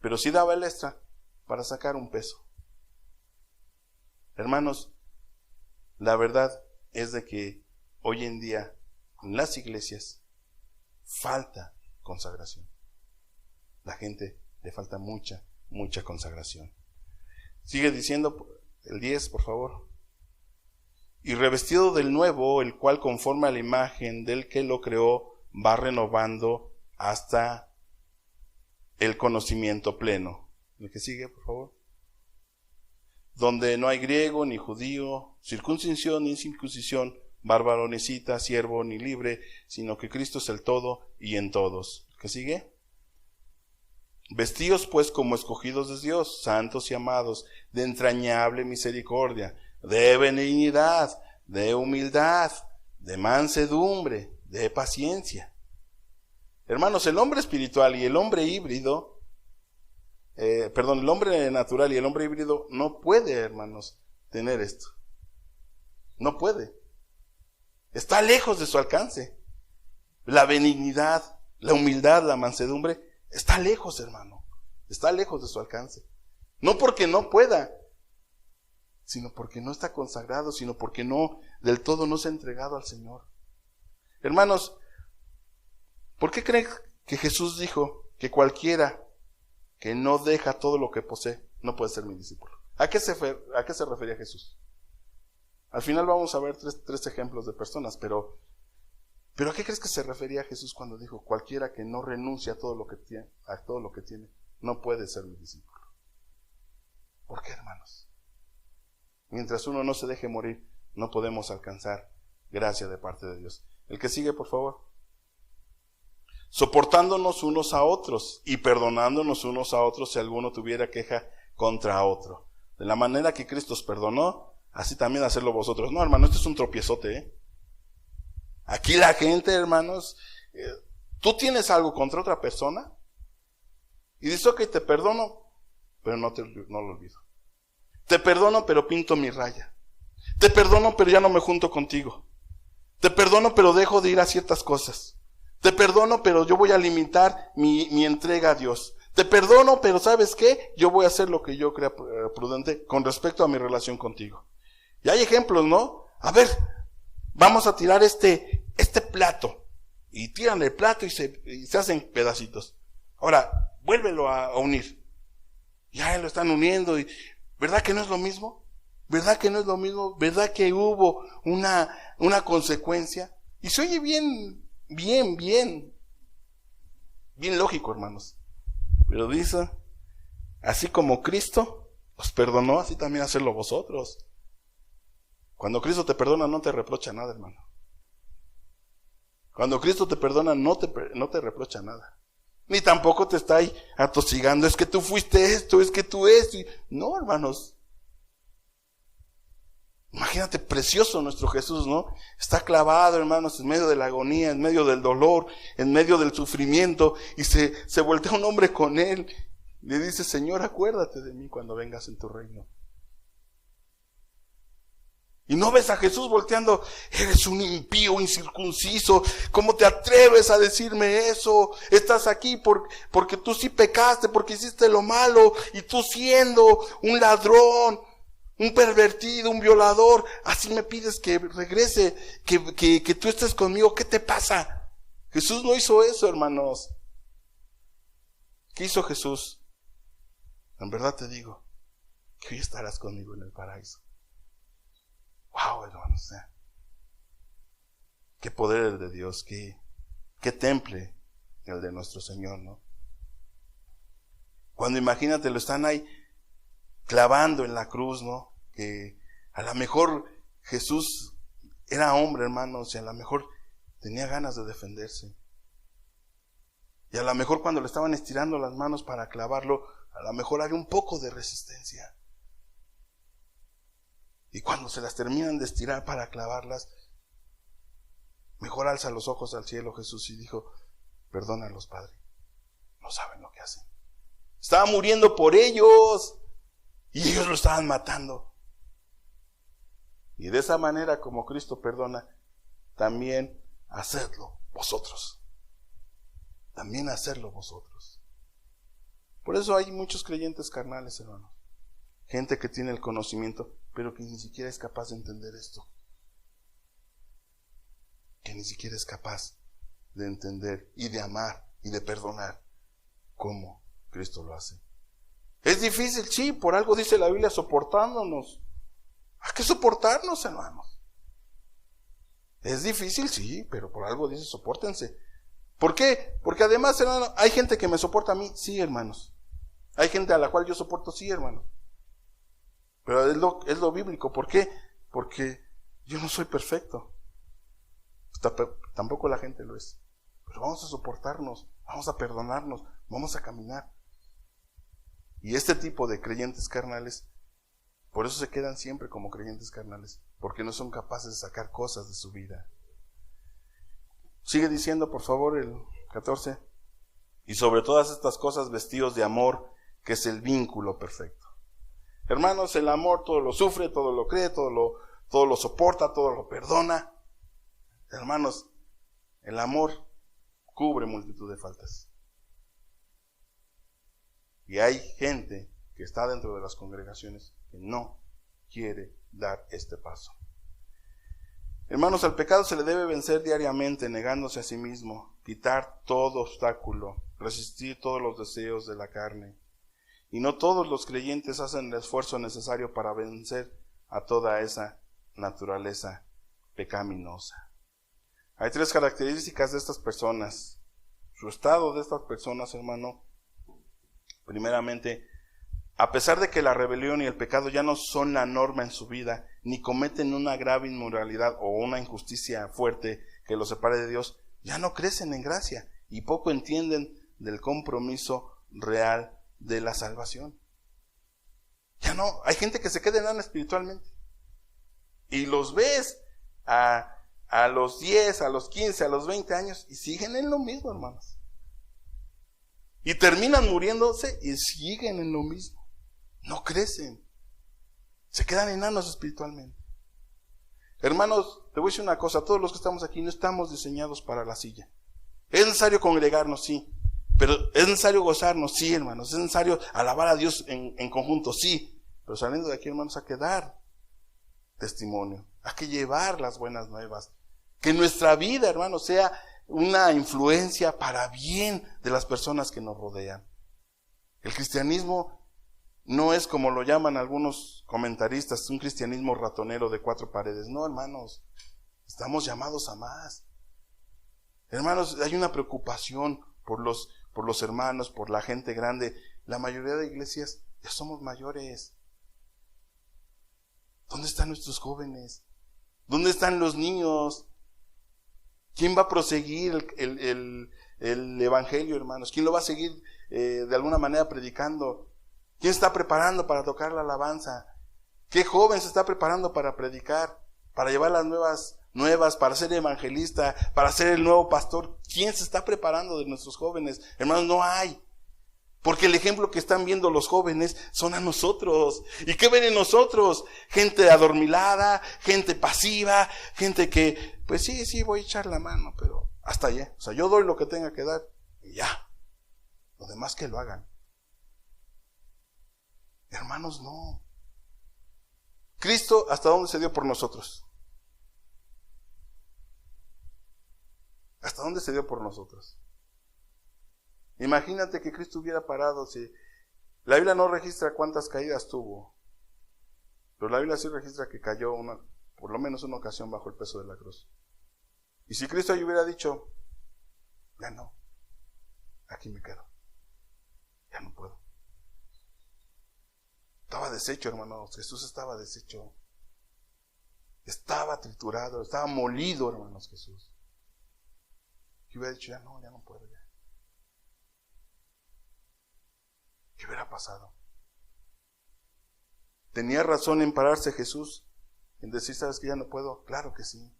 Pero sí daba el extra para sacar un peso. Hermanos, la verdad es de que hoy en día en las iglesias falta consagración. La gente le falta mucha consagración. Sigue diciendo el 10, por favor. Y revestido del nuevo, el cual conforme a la imagen del que lo creó, va renovando hasta el conocimiento pleno. El que sigue, por favor. Donde no hay griego ni judío, circuncisión ni incircuncisión, bárbaro ni cita, siervo ni libre, sino que Cristo es el todo y en todos. ¿El que sigue? Vestidos pues como escogidos de Dios, santos y amados, de entrañable misericordia, de benignidad, de humildad, de mansedumbre, de paciencia. Hermanos, el hombre espiritual y el hombre híbrido, el hombre natural y el hombre híbrido no puede, hermanos, tener esto. No puede. Está lejos de su alcance. La benignidad, la humildad, la mansedumbre, está lejos, hermano. Está lejos de su alcance. No porque no pueda, sino porque no está consagrado, sino porque no, del todo no se ha entregado al Señor. Hermanos, ¿por qué creen que Jesús dijo que cualquiera que no deja todo lo que posee no puede ser mi discípulo? ¿A qué se refería Jesús? Al final vamos a ver tres ejemplos de personas, pero ¿a qué crees que se refería Jesús cuando dijo cualquiera que no renuncia a todo lo que tiene, no puede ser mi discípulo? ¿Por qué, hermanos? Mientras uno no se deje morir, no podemos alcanzar gracia de parte de Dios. El que sigue, por favor. Soportándonos unos a otros y perdonándonos unos a otros si alguno tuviera queja contra otro. De la manera que Cristo os perdonó, así también hacerlo vosotros. No, hermano, esto es un tropiezote, Aquí la gente, hermanos, tú tienes algo contra otra persona y dices, ok, te perdono, pero no lo olvido. Te perdono, pero pinto mi raya. Te perdono, pero ya no me junto contigo. Te perdono, pero dejo de ir a ciertas cosas. Te perdono, pero yo voy a limitar mi entrega a Dios. Te perdono, pero ¿sabes qué? Yo voy a hacer lo que yo crea prudente con respecto a mi relación contigo. Y hay ejemplos, ¿no? A ver, vamos a tirar este plato. Y tiran el plato y se hacen pedacitos. Ahora, vuélvelo a unir. Ya lo están uniendo. Y ¿verdad que no es lo mismo? ¿Verdad que no es lo mismo? ¿Verdad que hubo una consecuencia? Y se oye bien lógico, hermanos. Pero dice, así como Cristo os perdonó, así también hacerlo vosotros. Cuando Cristo te perdona, no te reprocha nada, hermano. Cuando Cristo te perdona, no te reprocha nada. Ni tampoco te está ahí atosigando, es que tú fuiste esto, es que tú esto. No, hermanos. Imagínate, precioso nuestro Jesús, ¿no? Está clavado, hermanos, en medio de la agonía, en medio del dolor, en medio del sufrimiento, y se voltea un hombre con él. Le dice, Señor, acuérdate de mí cuando vengas en tu reino. Y no ves a Jesús volteando, eres un impío, incircunciso, ¿cómo te atreves a decirme eso? Estás aquí porque tú sí pecaste, porque hiciste lo malo, y tú siendo un ladrón, un pervertido, un violador, así me pides que regrese, que tú estés conmigo. ¿Qué te pasa? Jesús no hizo eso, hermanos. ¿Qué hizo Jesús? En verdad te digo, que hoy estarás conmigo en el paraíso. Wow, hermanos. Qué poder el de Dios, qué temple el de nuestro Señor, ¿no? Cuando imagínate, lo están ahí clavando en la cruz, ¿no? Que a lo mejor Jesús era hombre, hermanos, y a lo mejor tenía ganas de defenderse. Y a lo mejor cuando le estaban estirando las manos para clavarlo, a lo mejor había un poco de resistencia. Y cuando se las terminan de estirar para clavarlas, mejor alza los ojos al cielo Jesús y dijo, perdónalos, Padre, no saben lo que hacen. Estaba muriendo por ellos y ellos lo estaban matando. Y de esa manera, como Cristo perdona, también hacedlo vosotros. También hacerlo vosotros. Por eso hay muchos creyentes carnales, hermanos. Gente que tiene el conocimiento, pero que ni siquiera es capaz de entender esto. Que ni siquiera es capaz de entender y de amar y de perdonar como Cristo lo hace. Es difícil, sí, por algo dice la Biblia, soportándonos. Hay que soportarnos, hermanos. Es difícil, sí, pero por algo dice, sopórtense. ¿Por qué? Porque además, hermano, hay gente que me soporta a mí, sí, hermanos. Hay gente a la cual yo soporto, sí, hermano. Pero es lo bíblico. ¿Por qué? Porque yo no soy perfecto. Tampoco la gente lo es. Pero vamos a soportarnos, vamos a perdonarnos, vamos a caminar. Y este tipo de creyentes carnales, por eso se quedan siempre como creyentes carnales, porque no son capaces de sacar cosas de su vida. Sigue diciendo, por favor, el 14. Y sobre todas estas cosas vestidos de amor, que es el vínculo perfecto. Hermanos, el amor todo lo sufre, todo lo cree, todo lo soporta, todo lo perdona. Hermanos, el amor cubre multitud de faltas. Y hay gente que está dentro de las congregaciones que no quiere dar este paso. Hermanos, al pecado se le debe vencer diariamente, negándose a sí mismo, quitar todo obstáculo, resistir todos los deseos de la carne. Y no todos los creyentes hacen el esfuerzo necesario para vencer a toda esa naturaleza pecaminosa. Hay 3 características de estas personas. Su estado de estas personas, hermano, primeramente, a pesar de que la rebelión y el pecado ya no son la norma en su vida, ni cometen una grave inmoralidad o una injusticia fuerte que los separe de Dios, ya no crecen en gracia y poco entienden del compromiso real de la salvación. Ya no, hay gente que se queda enana espiritualmente. Y los ves a los 10, a los 15, a los 20 años y siguen en lo mismo, hermanos. Y terminan muriéndose y siguen en lo mismo. No crecen. Se quedan enanos espiritualmente. Hermanos, te voy a decir una cosa, todos los que estamos aquí no estamos diseñados para la silla. Es necesario congregarnos, sí, Pero es necesario gozarnos, sí, hermanos. Es necesario alabar a Dios en conjunto, sí. Pero saliendo de aquí, hermanos, hay que dar testimonio. Hay que llevar las buenas nuevas. Que nuestra vida, hermanos, sea una influencia para bien de las personas que nos rodean. El cristianismo no es como lo llaman algunos comentaristas, un cristianismo ratonero de 4 paredes. No, hermanos, estamos llamados a más. Hermanos, hay una preocupación por los hermanos, por la gente grande. La mayoría de iglesias ya somos mayores. ¿Dónde están nuestros jóvenes? ¿Dónde están los niños? ¿Quién va a proseguir el evangelio, hermanos? ¿Quién lo va a seguir de alguna manera predicando? ¿Quién está preparando para tocar la alabanza? ¿Qué joven se está preparando para predicar? Para llevar las nuevas, para ser evangelista, para ser el nuevo pastor. ¿Quién se está preparando de nuestros jóvenes? Hermanos, no hay. Porque el ejemplo que están viendo los jóvenes son a nosotros. ¿Y qué ven en nosotros? Gente adormilada, gente pasiva, gente que, pues sí, voy a echar la mano, pero hasta allá. O sea, yo doy lo que tenga que dar y ya. Los demás que lo hagan. Hermanos, no. Cristo, ¿hasta dónde se dio por nosotros? ¿Hasta dónde se dio por nosotros? Imagínate que Cristo hubiera parado. Si la Biblia no registra cuántas caídas tuvo, pero la Biblia sí registra que cayó por lo menos una ocasión bajo el peso de la cruz. Y si Cristo ahí hubiera dicho, ya no, aquí me quedo, ya no puedo. Estaba deshecho, hermanos. Jesús estaba deshecho. Estaba triturado, estaba molido, hermanos, Jesús. Y hubiera dicho, ya no puedo, ya. ¿Qué hubiera pasado? ¿Tenía razón en pararse Jesús? En decir, ¿sabes que ya no puedo? Claro que sí.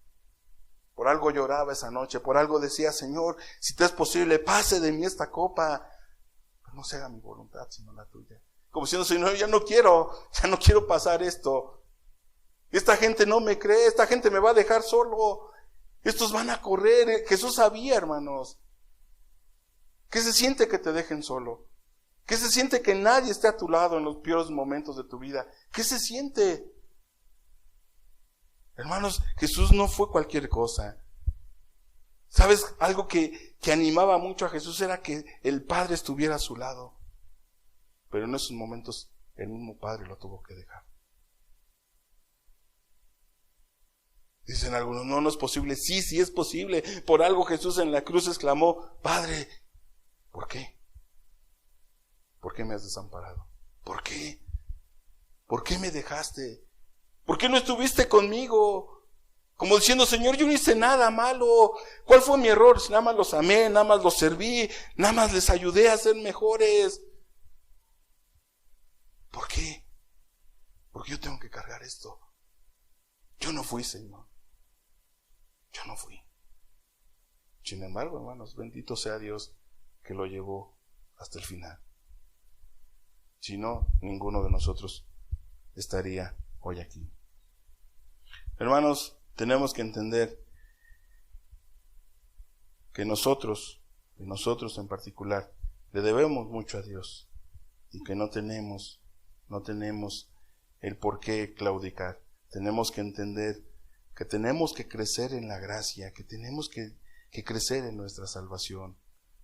Por algo lloraba esa noche, por algo decía, Señor, si te es posible, pase de mí esta copa. Pero no se haga mi voluntad, sino la tuya. Como diciendo, Señor, ya no quiero pasar esto. Esta gente no me cree, esta gente me va a dejar solo. Estos van a correr. Jesús sabía, hermanos. ¿Qué se siente que te dejen solo? ¿Qué se siente que nadie esté a tu lado en los peores momentos de tu vida? ¿Qué se siente? Hermanos, Jesús no fue cualquier cosa. ¿Sabes? Algo que animaba mucho a Jesús era que el Padre estuviera a su lado. Pero en esos momentos el mismo Padre lo tuvo que dejar. Dicen algunos, no es posible. Sí es posible. Por algo Jesús en la cruz exclamó, Padre, ¿por qué? ¿Por qué me has desamparado? ¿Por qué? ¿Por qué me dejaste? ¿Por qué no estuviste conmigo? Como diciendo, Señor, yo no hice nada malo. ¿Cuál fue mi error? Nada más los amé, nada más los serví, nada más les ayudé a ser mejores. ¿Por qué? Porque yo tengo que cargar esto. Yo no fui, Señor. Yo no fui. Sin embargo, hermanos, bendito sea Dios que lo llevó hasta el final. Si no, ninguno de nosotros estaría hoy aquí. Hermanos, tenemos que entender que nosotros en particular, le debemos mucho a Dios y que no tenemos el por qué claudicar. Tenemos que entender que tenemos que crecer en la gracia, que tenemos que crecer en nuestra salvación,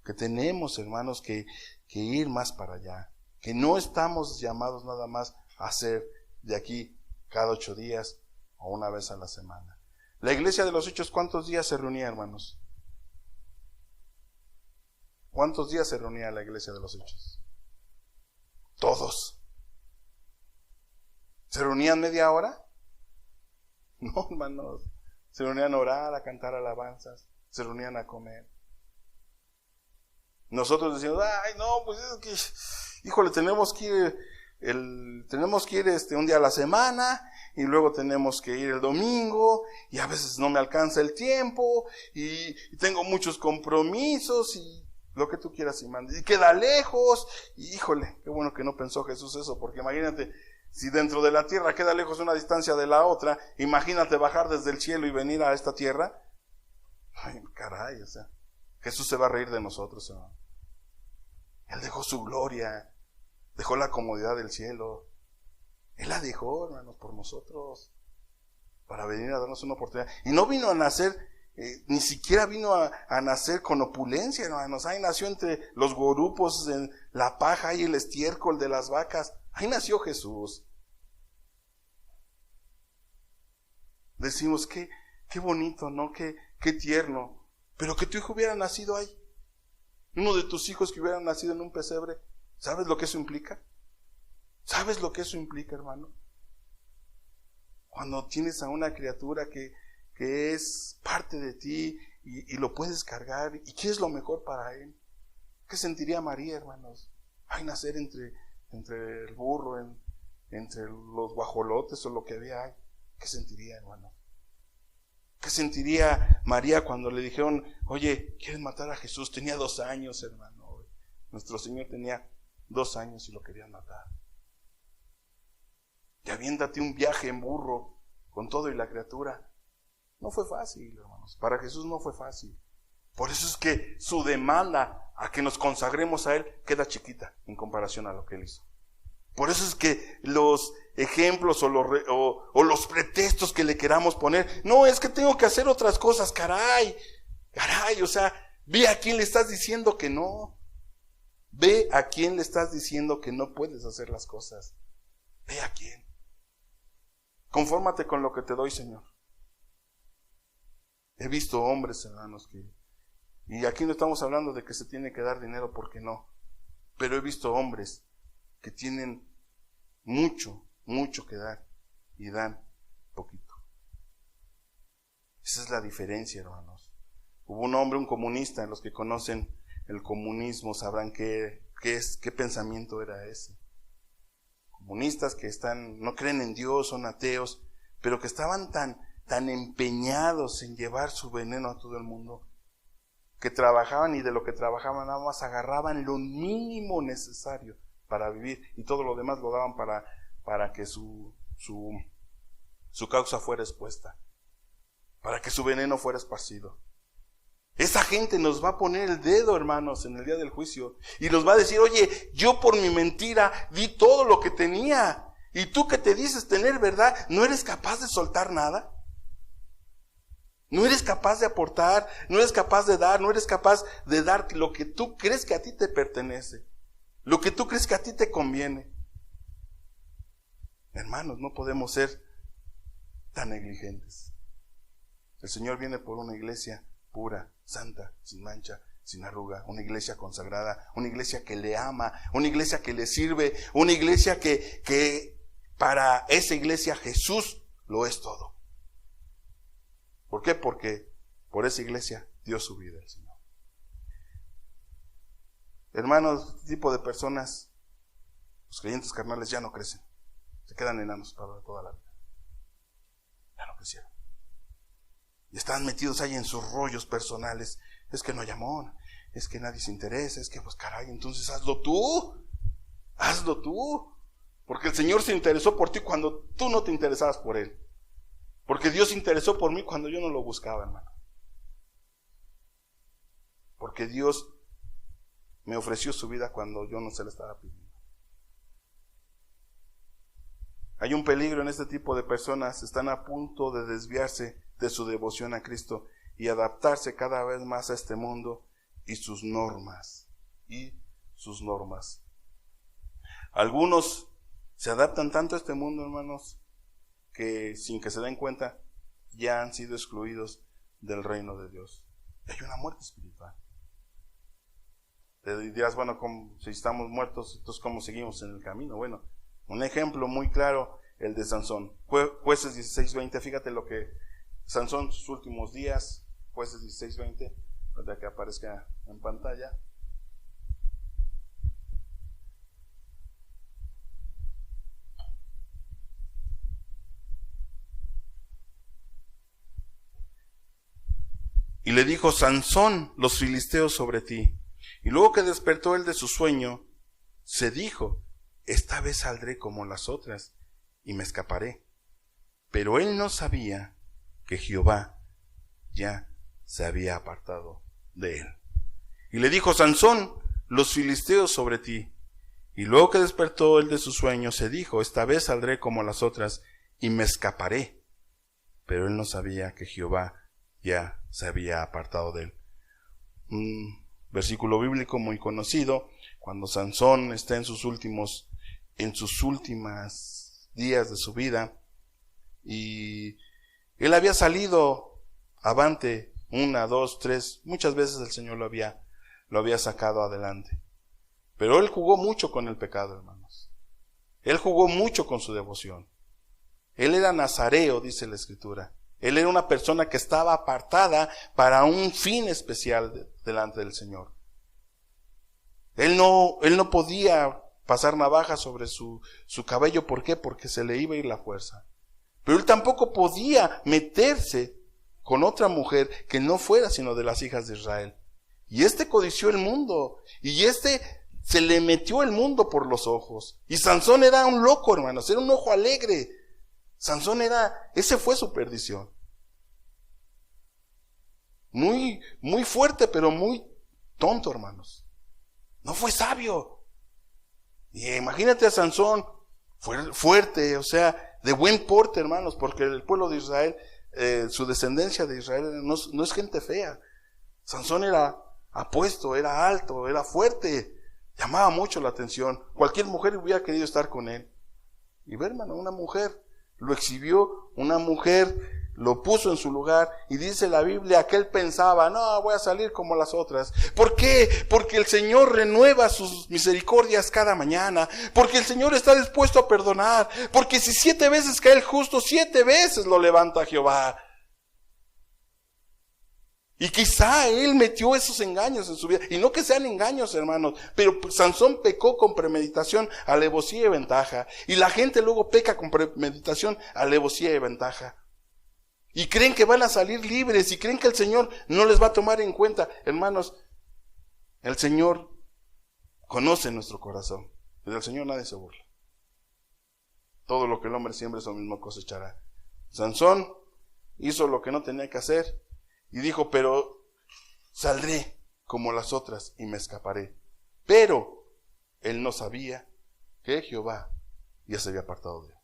que tenemos, hermanos, que ir más para allá, que no estamos llamados nada más a hacer de aquí cada 8 días o una vez a la semana. La iglesia de los Hechos, ¿cuántos días se reunía, hermanos? ¿Cuántos días se reunía la iglesia de los Hechos? Todos. ¿Se reunían media hora? No, hermanos. Se reunían a orar, a cantar alabanzas, se reunían a comer. Nosotros decíamos, ay, no, pues es que, híjole, tenemos que ir un día a la semana, y luego tenemos que ir el domingo, y a veces no me alcanza el tiempo, y tengo muchos compromisos, y lo que tú quieras, y queda lejos, y híjole, qué bueno que no pensó Jesús eso, porque imagínate, si dentro de la tierra queda lejos una distancia de la otra, imagínate bajar desde el cielo y venir a esta tierra. Ay, caray, o sea, Jesús se va a reír de nosotros, hermano. Él dejó su gloria, dejó la comodidad del cielo. Él la dejó, hermanos, por nosotros, para venir a darnos una oportunidad. Y no vino a nacer, ni siquiera vino a nacer con opulencia, hermanos. Ahí nació entre los gorupos, en la paja y el estiércol de las vacas. Ahí nació Jesús. Decimos, qué bonito, ¿no? Qué tierno. Pero que tu hijo hubiera nacido ahí. Uno de tus hijos que hubiera nacido en un pesebre. ¿Sabes lo que eso implica? ¿Sabes lo que eso implica, hermano? Cuando tienes a una criatura que es parte de ti y lo puedes cargar y quieres lo mejor para él. ¿Qué sentiría María, hermanos? Ay, nacer entre el burro, entre los guajolotes o lo que había ahí. ¿Qué sentiría, hermano? ¿Qué sentiría María cuando le dijeron, oye, ¿quieres matar a Jesús? Tenía 2 años, hermano. Nuestro Señor tenía 2 años y lo querían matar. Y aviéntate un viaje en burro con todo y la criatura. No fue fácil, hermanos. Para Jesús no fue fácil. Por eso es que su demanda a que nos consagremos a Él queda chiquita en comparación a lo que Él hizo. Por eso es que los ejemplos o los pretextos que le queramos poner, no, es que tengo que hacer otras cosas, caray, o sea, ve a quién le estás diciendo que no. Ve a quién le estás diciendo que no puedes hacer las cosas. Ve a quién. Confórmate con lo que te doy, Señor. He visto hombres, hermanos, y aquí no estamos hablando de que se tiene que dar dinero, porque no, pero he visto hombres que tienen mucho que dar y dan poquito. Esa es la diferencia, hermanos. Hubo un hombre, un comunista, los que conocen el comunismo sabrán qué pensamiento era ese. Comunistas que no creen en Dios, son ateos, pero que estaban tan empeñados en llevar su veneno a todo el mundo, que trabajaban y de lo que trabajaban nada más agarraban lo mínimo necesario para vivir y todo lo demás lo daban para que su causa fuera expuesta, para que su veneno fuera esparcido. Esa gente nos va a poner el dedo, hermanos, en el día del juicio y nos va a decir, oye, yo por mi mentira di todo lo que tenía y tú que te dices tener verdad, ¿no eres capaz de soltar nada? ¿No eres capaz de aportar? ¿No eres capaz de dar? ¿No eres capaz de dar lo que tú crees que a ti te pertenece? Lo que tú crees que a ti te conviene. Hermanos, no podemos ser tan negligentes. El Señor viene por una iglesia pura, santa, sin mancha, sin arruga, una iglesia consagrada, una iglesia que le ama, una iglesia que le sirve, una iglesia que para esa iglesia Jesús lo es todo. ¿Por qué? Porque por esa iglesia dio su vida el Señor. Hermanos, este tipo de personas, los creyentes carnales ya no crecen, se quedan enanos para toda la vida. Ya no crecieron. Y están metidos ahí en sus rollos personales. Es que no hay amor, es que nadie se interesa, es que pues caray, entonces hazlo tú. Porque el Señor se interesó por ti cuando tú no te interesabas por Él. Porque Dios se interesó por mí cuando yo no lo buscaba, hermano. Porque Dios me ofreció su vida cuando yo no se la estaba pidiendo. Hay un peligro en este tipo de personas. Están a punto de desviarse de su devoción a Cristo y adaptarse cada vez más a este mundo y sus normas. Algunos se adaptan tanto a este mundo, hermanos, que sin que se den cuenta ya han sido excluidos del reino de Dios. Y hay una muerte espiritual. Te dirás, bueno, si estamos muertos, entonces ¿cómo seguimos en el camino? Bueno, un ejemplo muy claro, el de Sansón. Jueces 16:20, fíjate lo que Sansón, sus últimos días, Jueces 16:20, para que aparezca en pantalla. Y le dijo, Sansón, los filisteos sobre ti. Y luego que despertó él de su sueño, se dijo, esta vez saldré como las otras y me escaparé. Pero él no sabía que Jehová ya se había apartado de él. Y le dijo, Sansón, los filisteos sobre ti. Y luego que despertó él de su sueño, se dijo, esta vez saldré como las otras y me escaparé. Pero él no sabía que Jehová ya se había apartado de él. Un versículo bíblico muy conocido, cuando Sansón está en sus últimos días de su vida, y él había salido avante 1, 2, 3, muchas veces el Señor lo había sacado adelante. Pero él jugó mucho con el pecado, hermanos. Él jugó mucho con su devoción. Él era nazareo, dice la Escritura. Él era una persona que estaba apartada para un fin especial delante del Señor. Él no podía pasar navaja sobre su cabello. ¿Por qué? Porque se le iba a ir la fuerza. Pero él tampoco podía meterse con otra mujer que no fuera sino de las hijas de Israel. Y codició el mundo. Y se le metió el mundo por los ojos. Y Sansón era un loco, hermanos. Era un ojo alegre. Sansón ese fue su perdición. Muy, muy fuerte, pero muy tonto, hermanos. No fue sabio. Y imagínate a Sansón, fuerte, o sea, de buen porte, hermanos, porque el pueblo de Israel, su descendencia de Israel no es gente fea. Sansón era apuesto, era alto, era fuerte, llamaba mucho la atención. Cualquier mujer hubiera querido estar con él. Y ve, hermano, una mujer lo exhibió, una mujer lo puso en su lugar, y dice la Biblia que él pensaba, no, voy a salir como las otras. ¿Por qué? Porque el Señor renueva sus misericordias cada mañana, porque el Señor está dispuesto a perdonar, porque si 7 veces cae el justo, 7 veces lo levanta Jehová. Y quizá él metió esos engaños en su vida, y no que sean engaños, hermanos, pero Sansón pecó con premeditación, alevosía y ventaja, y la gente luego peca con premeditación, alevosía y ventaja. Y creen que van a salir libres, y creen que el Señor no les va a tomar en cuenta. Hermanos, el Señor conoce nuestro corazón. Y del Señor nadie se burla. Todo lo que el hombre siembra, eso mismo cosechará. Sansón hizo lo que no tenía que hacer, y dijo, pero saldré como las otras y me escaparé. Pero él no sabía que Jehová ya se había apartado de él.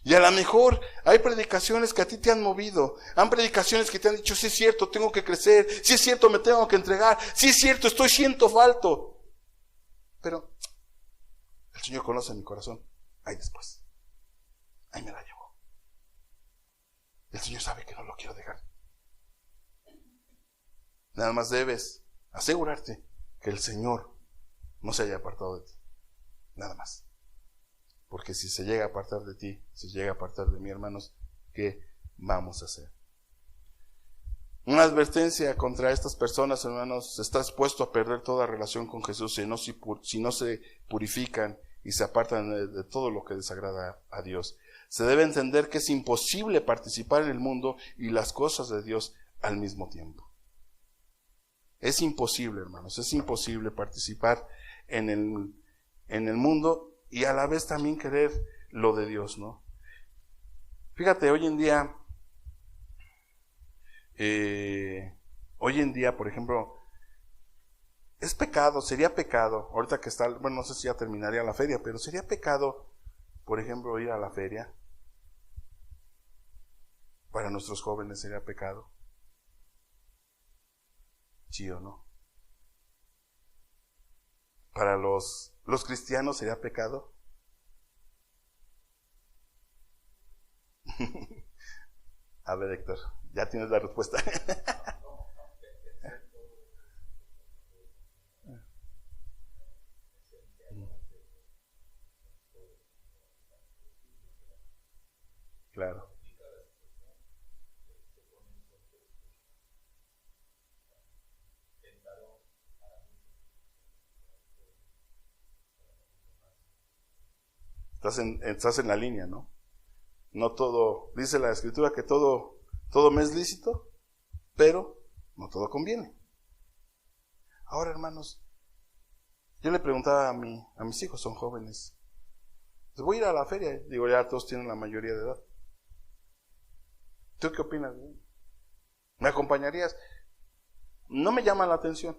Y a lo mejor hay predicaciones que a ti te han movido, hay predicaciones que te han dicho, sí es cierto, tengo que crecer, sí es cierto, me tengo que entregar, sí es cierto, estoy siendo falto. Pero el Señor conoce mi corazón, ahí después, ahí me la llevó. El Señor sabe que no lo quiero dejar. Nada más debes asegurarte que el Señor no se haya apartado de ti, nada más. Porque si se llega a apartar de ti, si llega a apartar de mí, hermanos, ¿qué vamos a hacer? Una advertencia contra estas personas, hermanos: estás expuesto a perder toda relación con Jesús si no se purifican y se apartan de todo lo que desagrada a Dios. Se debe entender que es imposible participar en el mundo y las cosas de Dios al mismo tiempo. Es imposible, hermanos, es imposible participar en el mundo y a la vez también querer lo de Dios, ¿no? Fíjate, hoy en día, por ejemplo, es pecado, sería pecado, ahorita que está, bueno, no sé si ya terminaría la feria, pero sería pecado, por ejemplo, ir a la feria. Para nuestros jóvenes sería pecado. ¿Sí o no? Para los cristianos sería pecado. A ver, Héctor, ya tienes la respuesta. Claro. Estás en la línea, ¿no? No todo, dice la Escritura que todo me es lícito, pero no todo conviene. Ahora, hermanos, yo le preguntaba a mis hijos, son jóvenes, les voy a ir a la feria, digo, ya todos tienen la mayoría de edad. ¿Tú qué opinas? ¿Me acompañarías? No me llama la atención.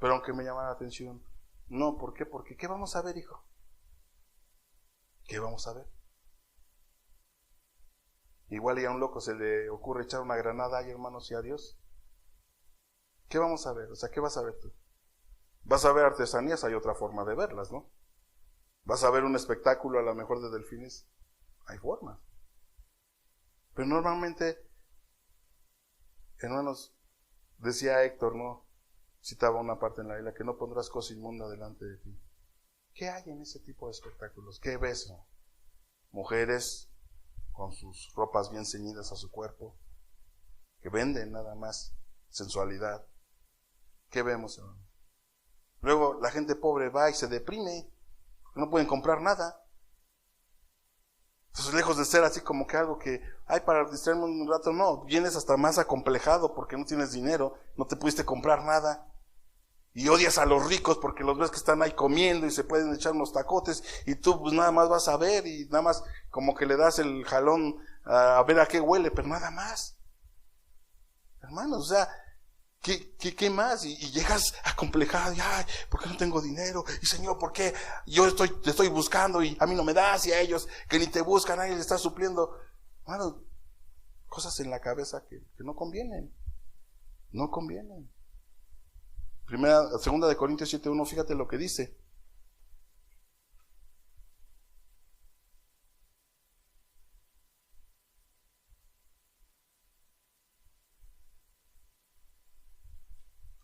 Pero aunque me llamara la atención, no, ¿por qué? Porque ¿qué vamos a ver, hijo? ¿Qué vamos a ver? Igual y a un loco se le ocurre echar una granada ahí, hermanos, y a Dios. ¿Qué vamos a ver? O sea, ¿qué vas a ver tú? Vas a ver artesanías, hay otra forma de verlas, ¿no? Vas a ver un espectáculo a lo mejor de delfines, hay formas. Pero normalmente, hermanos, decía Héctor, ¿no? Citaba una parte en la Biblia, que no pondrás cosa inmunda delante de ti. ¿Qué hay en ese tipo de espectáculos? ¿Qué ves, no? Mujeres con sus ropas bien ceñidas a su cuerpo, que venden nada más sensualidad. ¿Qué vemos, hermano? Luego la gente pobre va y se deprime, no pueden comprar nada. Entonces, lejos de ser así como que algo que hay para distraerme un rato, no, vienes hasta más acomplejado porque no tienes dinero, no te pudiste comprar nada. Y odias a los ricos porque los ves que están ahí comiendo y se pueden echar unos tacotes y tú pues nada más vas a ver y nada más como que le das el jalón a ver a qué huele, pero nada más. Hermanos, o sea, ¿qué más? Y llegas acomplejado y ay, ¿por qué no tengo dinero? Y Señor, ¿por qué te estoy buscando y a mí no me das y a ellos que ni te buscan, a ellos les estás supliendo? Hermano, cosas en la cabeza que no convienen. No convienen. Segunda de Corintios 7:1, fíjate lo que dice.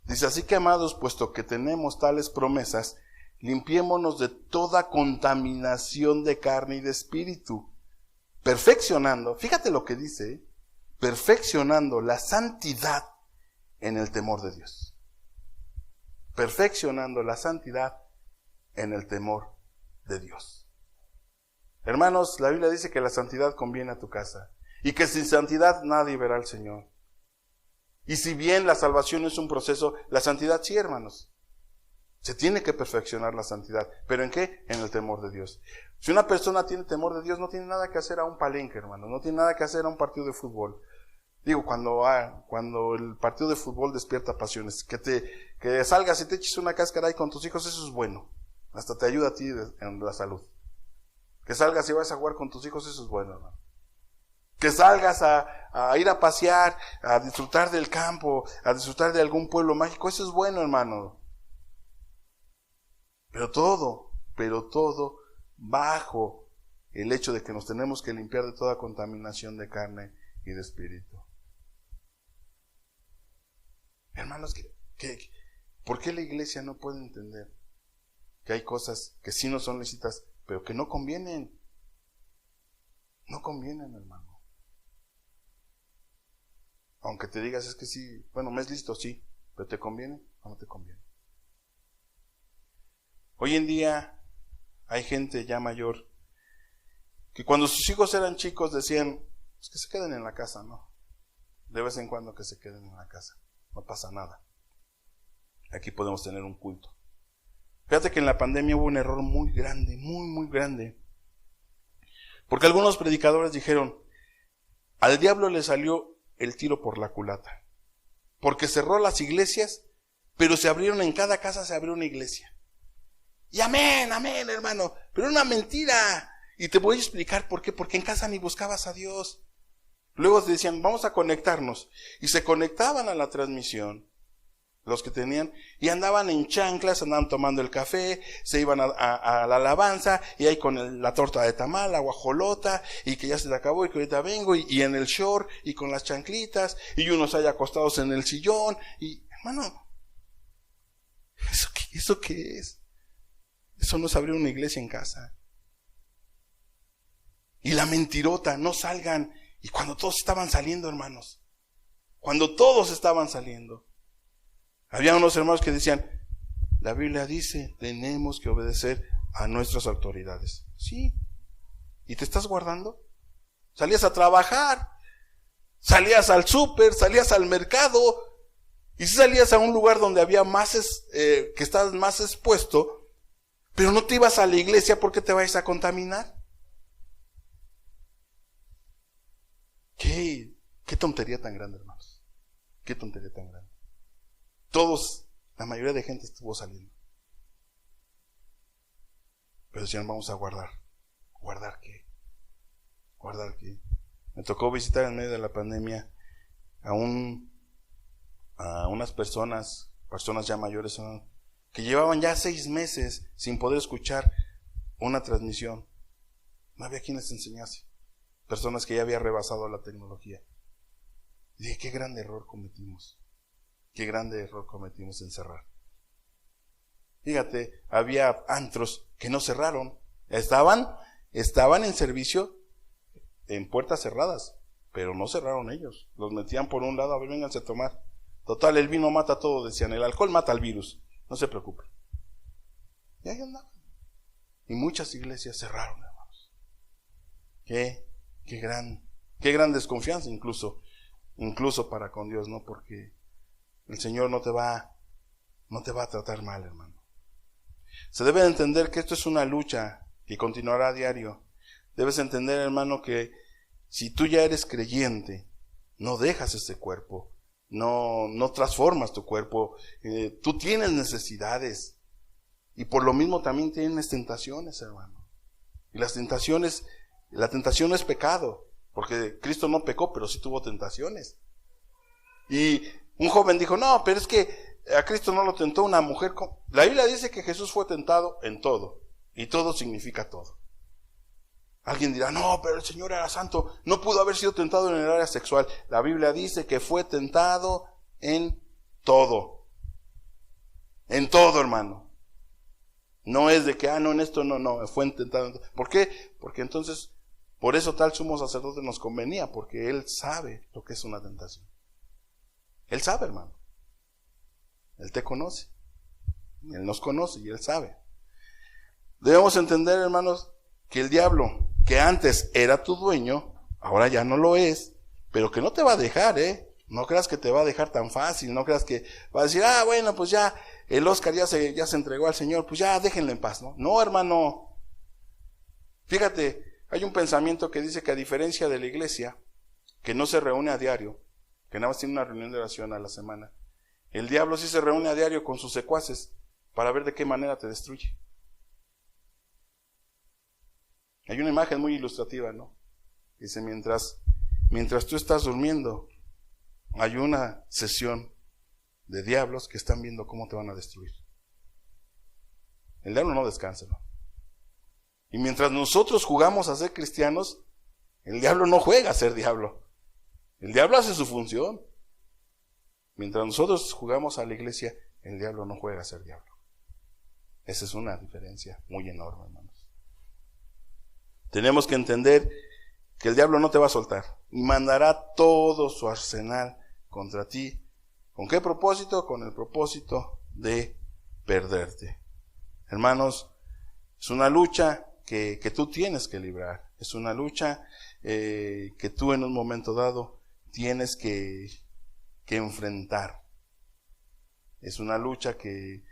Dice, así que amados, puesto que tenemos tales promesas, limpiémonos de toda contaminación de carne y de espíritu, perfeccionando, fíjate lo que dice, perfeccionando la santidad en el temor de Dios. Perfeccionando la santidad en el temor de Dios. Hermanos, la Biblia dice que la santidad conviene a tu casa y que sin santidad nadie verá al Señor. Y si bien la salvación es un proceso, la santidad sí, hermanos. Se tiene que perfeccionar la santidad. ¿Pero en qué? En el temor de Dios. Si una persona tiene temor de Dios, no tiene nada que hacer a un palenque, hermanos. No tiene nada que hacer a un partido de fútbol. Digo, cuando el partido de fútbol despierta pasiones, que salgas y te eches una cáscara ahí con tus hijos, eso es bueno. Hasta te ayuda a ti en la salud. Que salgas y vayas a jugar con tus hijos, eso es bueno, hermano. Que salgas a ir a pasear, a disfrutar del campo, a disfrutar de algún pueblo mágico, eso es bueno, hermano. Pero todo bajo el hecho de que nos tenemos que limpiar de toda contaminación de carne y de espíritu. Hermanos, ¿por qué la iglesia no puede entender que hay cosas que sí no son lícitas, pero que no convienen? No convienen, hermano. Aunque te digas, es que sí, bueno, me es listo, sí, pero ¿te conviene o no te conviene? Hoy en día hay gente ya mayor que cuando sus hijos eran chicos decían, pues que se queden en la casa, ¿no? De vez en cuando que se queden en la casa, no pasa nada. Aquí podemos tener un culto. Fíjate que en la pandemia hubo un error muy grande, muy grande. Porque algunos predicadores dijeron, al diablo le salió el tiro por la culata. Porque cerró las iglesias, pero en cada casa se abrió una iglesia. Y amén, hermano, pero una mentira. Y te voy a explicar por qué, porque en casa ni buscabas a Dios. Luego decían, vamos a conectarnos. Y se conectaban a la transmisión, los que tenían, y andaban en chanclas, andaban tomando el café, se iban a la alabanza, y ahí con la torta de tamal, la guajolota, y que ya se le acabó, y que ahorita vengo, y en el short, y con las chanclitas, y unos ahí acostados en el sillón, y hermano, ¿eso qué es? Eso no es abrir una iglesia en casa. Y la mentirota, no salgan. Y cuando todos estaban saliendo, hermanos, cuando todos estaban saliendo, había unos hermanos que decían, la Biblia dice, tenemos que obedecer a nuestras autoridades. Sí. ¿Y te estás guardando? Salías a trabajar, salías al súper, salías al mercado, y si salías a un lugar donde había que estabas más expuesto, pero no te ibas a la iglesia porque te vais a contaminar. Qué tontería tan grande, hermanos. Qué tontería tan grande. Todos La mayoría de gente estuvo saliendo. Pero decían, vamos a guardar. ¿Guardar qué? ¿Guardar qué? Me tocó visitar en medio de la pandemia a unas personas ya mayores, que llevaban ya 6 meses sin poder escuchar una transmisión. No había quien les enseñase. Personas que ya había rebasado la tecnología. Y dije, qué grande error cometimos. Qué grande error cometimos en cerrar. Fíjate, había antros que no cerraron. Estaban en servicio en puertas cerradas, pero no cerraron ellos. Los metían por un lado, a ver, vénganse a tomar. Total, el vino mata todo, decían. El alcohol mata al virus. No se preocupen. Y ahí andaban. Y muchas iglesias cerraron, hermanos. Qué gran desconfianza incluso para con Dios, ¿no? Porque el Señor no te va a tratar mal, hermano. Se debe entender que esto es una lucha que continuará a diario. Debes entender, hermano, que si tú ya eres creyente, no dejas este cuerpo, no transformas tu cuerpo, tú tienes necesidades y por lo mismo también tienes tentaciones, hermano. Y la tentación es pecado, porque Cristo no pecó, pero sí tuvo tentaciones. Y un joven dijo, no, pero es que a Cristo no lo tentó una mujer. La Biblia dice que Jesús fue tentado en todo, y todo significa todo. Alguien dirá, no, pero el Señor era santo, no pudo haber sido tentado en el área sexual. La Biblia dice que fue tentado en todo. En todo, hermano. No es de que, no, en esto no, fue tentado en todo. ¿Por qué? Porque entonces, por eso tal sumo sacerdote nos convenía, porque él sabe lo que es una tentación. Él sabe, hermano. Él te conoce. Él nos conoce y él sabe. Debemos entender, hermanos, que el diablo, que antes era tu dueño, ahora ya no lo es, pero que no te va a dejar, No creas que te va a dejar tan fácil, no creas que va a decir, bueno, pues ya el Oscar ya se entregó al Señor, pues ya déjenle en paz, ¿no? No, hermano. Fíjate, hay un pensamiento que dice que a diferencia de la iglesia, que no se reúne a diario, que nada más tiene una reunión de oración a la semana, el diablo sí se reúne a diario con sus secuaces para ver de qué manera te destruye. Hay una imagen muy ilustrativa, ¿no? Dice, mientras tú estás durmiendo, hay una sesión de diablos que están viendo cómo te van a destruir. El diablo no descansa, ¿no? Y mientras nosotros jugamos a ser cristianos, el diablo no juega a ser diablo. El diablo hace su función. Mientras nosotros jugamos a la iglesia, el diablo no juega a ser diablo. Esa es una diferencia muy enorme, hermanos. Tenemos que entender que el diablo no te va a soltar y mandará todo su arsenal contra ti. ¿Con qué propósito? Con el propósito de perderte. Hermanos, es una lucha que tú tienes que librar. Es una lucha que tú en un momento dado tienes que enfrentar. Es una lucha que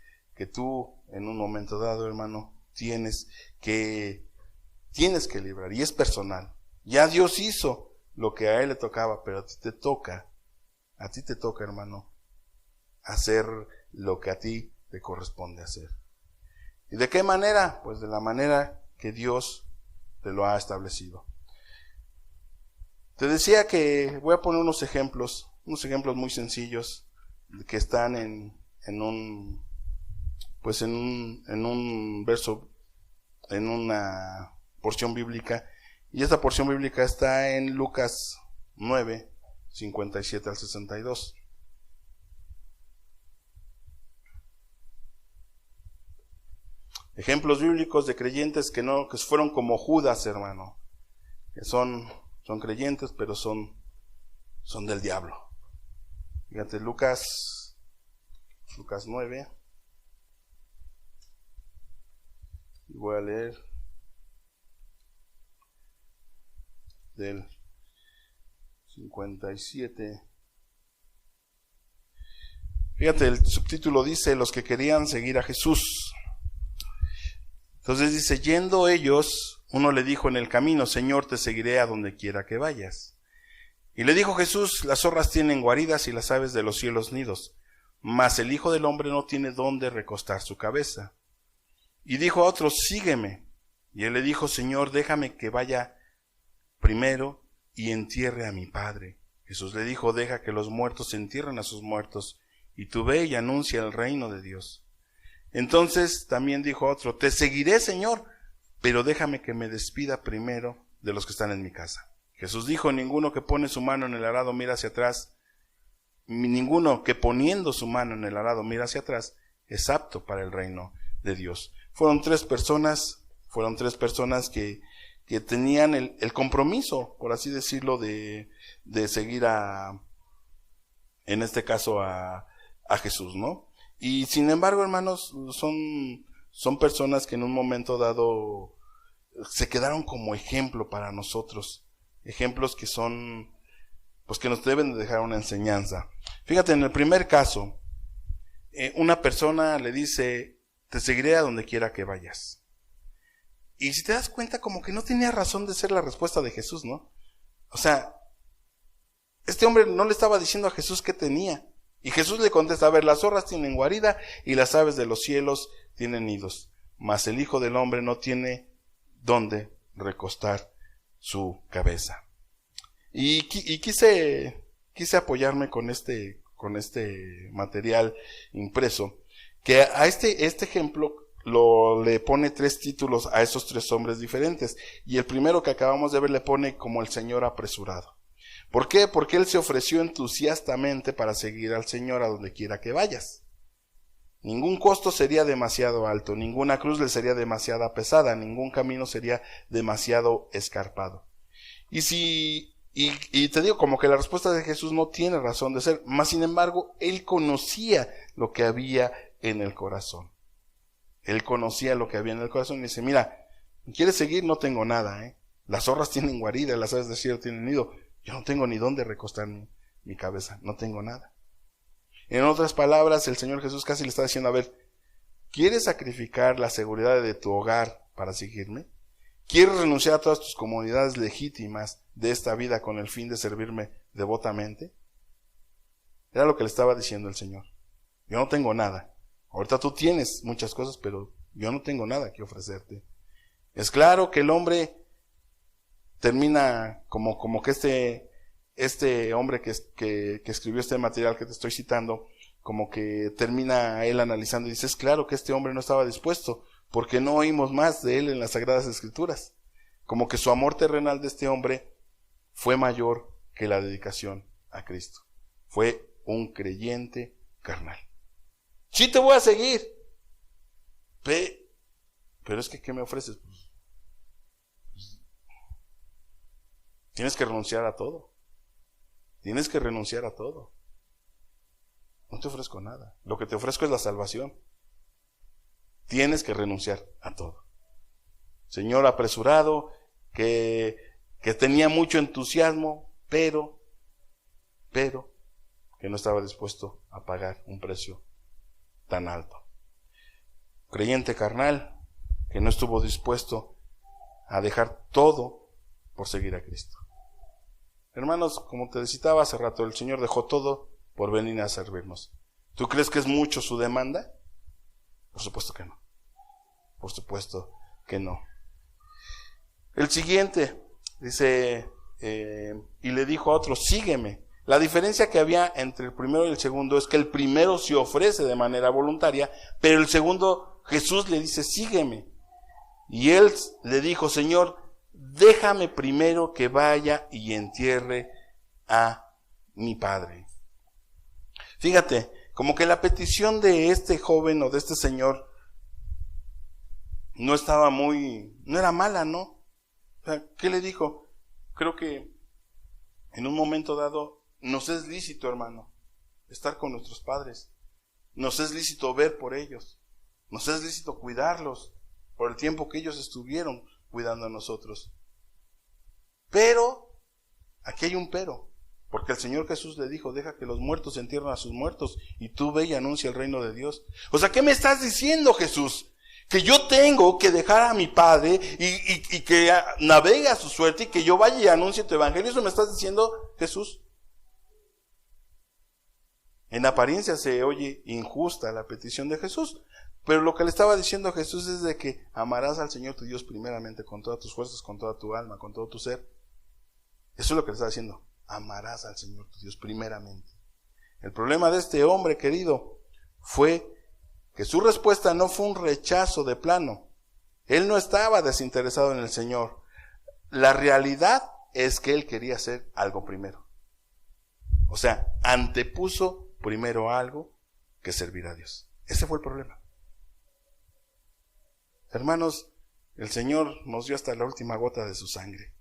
tú en un momento dado, hermano, tienes que librar, y es personal. Ya Dios hizo lo que a Él le tocaba, pero a ti te toca, hermano, hacer lo que a ti te corresponde hacer. ¿Y de qué manera? Pues de la manera que Dios te lo ha establecido. Te decía que voy a poner unos ejemplos muy sencillos que están en un verso, en una porción bíblica, y esta porción bíblica está en Lucas 9, 57 al 62. Ejemplos bíblicos de creyentes que fueron como Judas, hermano, que son creyentes, pero son del diablo. Fíjate, Lucas 9, y voy a leer del 57. Fíjate, el subtítulo dice, los que querían seguir a Jesús. Entonces dice, yendo ellos, uno le dijo en el camino, Señor, te seguiré a donde quiera que vayas. Y le dijo Jesús, las zorras tienen guaridas y las aves de los cielos nidos, mas el Hijo del Hombre no tiene dónde recostar su cabeza. Y dijo a otro, sígueme. Y él le dijo, Señor, déjame que vaya primero y entierre a mi padre. Jesús le dijo, deja que los muertos entierren a sus muertos, y tú ve y anuncia el reino de Dios. Entonces también dijo otro, te seguiré, Señor, pero déjame que me despida primero de los que están en mi casa. Jesús dijo, ninguno que pone su mano en el arado mira hacia atrás, ninguno que poniendo su mano en el arado mira hacia atrás, es apto para el reino de Dios. Fueron tres personas que tenían el compromiso, por así decirlo, de seguir en este caso a Jesús, ¿no? Y sin embargo, hermanos, son personas que en un momento dado se quedaron como ejemplo para nosotros, ejemplos que son, pues que nos deben de dejar una enseñanza. Fíjate, en el primer caso, una persona le dice, te seguiré a donde quiera que vayas. Y si te das cuenta, como que no tenía razón de ser la respuesta de Jesús, ¿no? O sea, este hombre no le estaba diciendo a Jesús qué tenía. Y Jesús le contesta, a ver, las zorras tienen guarida y las aves de los cielos tienen nidos, mas el Hijo del Hombre no tiene dónde recostar su cabeza. Y quise apoyarme con este material impreso, que a este ejemplo le pone 3 títulos a esos 3 hombres diferentes, y el primero que acabamos de ver le pone como el Señor apresurado. ¿Por qué? Porque él se ofreció entusiastamente para seguir al Señor a donde quiera que vayas. Ningún costo sería demasiado alto, ninguna cruz le sería demasiado pesada, ningún camino sería demasiado escarpado. Y te digo, como que la respuesta de Jesús no tiene razón de ser, mas sin embargo, él conocía lo que había en el corazón. Él conocía lo que había en el corazón y dice, mira, ¿quieres seguir? No tengo nada, Las zorras tienen guarida, las aves del cielo tienen nido. Yo no tengo ni dónde recostar mi cabeza, no tengo nada. En otras palabras, el Señor Jesús casi le está diciendo, a ver, ¿quieres sacrificar la seguridad de tu hogar para seguirme? ¿Quieres renunciar a todas tus comodidades legítimas de esta vida con el fin de servirme devotamente? Era lo que le estaba diciendo el Señor. Yo no tengo nada. Ahorita tú tienes muchas cosas, pero yo no tengo nada que ofrecerte. Es claro que el hombre termina como que este hombre que escribió este material que te estoy citando, como que termina él analizando y dice, es claro que este hombre no estaba dispuesto, porque no oímos más de él en las Sagradas Escrituras. Como que su amor terrenal de este hombre fue mayor que la dedicación a Cristo. Fue un creyente carnal. Sí te voy a seguir, pero es que ¿qué me ofreces? Tienes que renunciar a todo. Tienes que renunciar a todo. No te ofrezco nada. Lo que te ofrezco es la salvación. Tienes que renunciar a todo. Señor apresurado, que tenía mucho entusiasmo, pero que no estaba dispuesto a pagar un precio tan alto. Creyente carnal, que no estuvo dispuesto a dejar todo por seguir a Cristo. Hermanos, como te citaba hace rato, el Señor dejó todo por venir a servirnos. ¿Tú crees que es mucho su demanda? Por supuesto que no. Por supuesto que no. El siguiente dice, y le dijo a otro, sígueme. La diferencia que había entre el primero y el segundo es que el primero se ofrece de manera voluntaria, pero el segundo, Jesús le dice, sígueme. Y él le dijo, Señor, déjame primero que vaya y entierre a mi padre. Fíjate, como que la petición de este joven o de este señor no era mala, ¿no? O sea, ¿qué le dijo? Creo que en un momento dado nos es lícito, hermano, estar con nuestros padres. Nos es lícito ver por ellos. Nos es lícito cuidarlos por el tiempo que ellos estuvieron cuidando a nosotros. Pero, aquí hay un pero, porque el Señor Jesús le dijo, deja que los muertos entierren a sus muertos, y tú ve y anuncia el reino de Dios. O sea, ¿qué me estás diciendo, Jesús? Que yo tengo que dejar a mi padre y que navegue a su suerte y que yo vaya y anuncie tu evangelio. ¿Eso me estás diciendo, Jesús? En apariencia se oye injusta la petición de Jesús, pero lo que le estaba diciendo a Jesús es de que amarás al Señor tu Dios primeramente con todas tus fuerzas, con toda tu alma, con todo tu ser. Eso es lo que le está diciendo. Amarás al Señor tu Dios primeramente. El problema de este hombre, querido, fue que su respuesta no fue un rechazo de plano. Él no estaba desinteresado en el Señor. La realidad es que él quería hacer algo primero. O sea, antepuso primero algo que servir a Dios. Ese fue el problema. Hermanos, el Señor nos dio hasta la última gota de su sangre.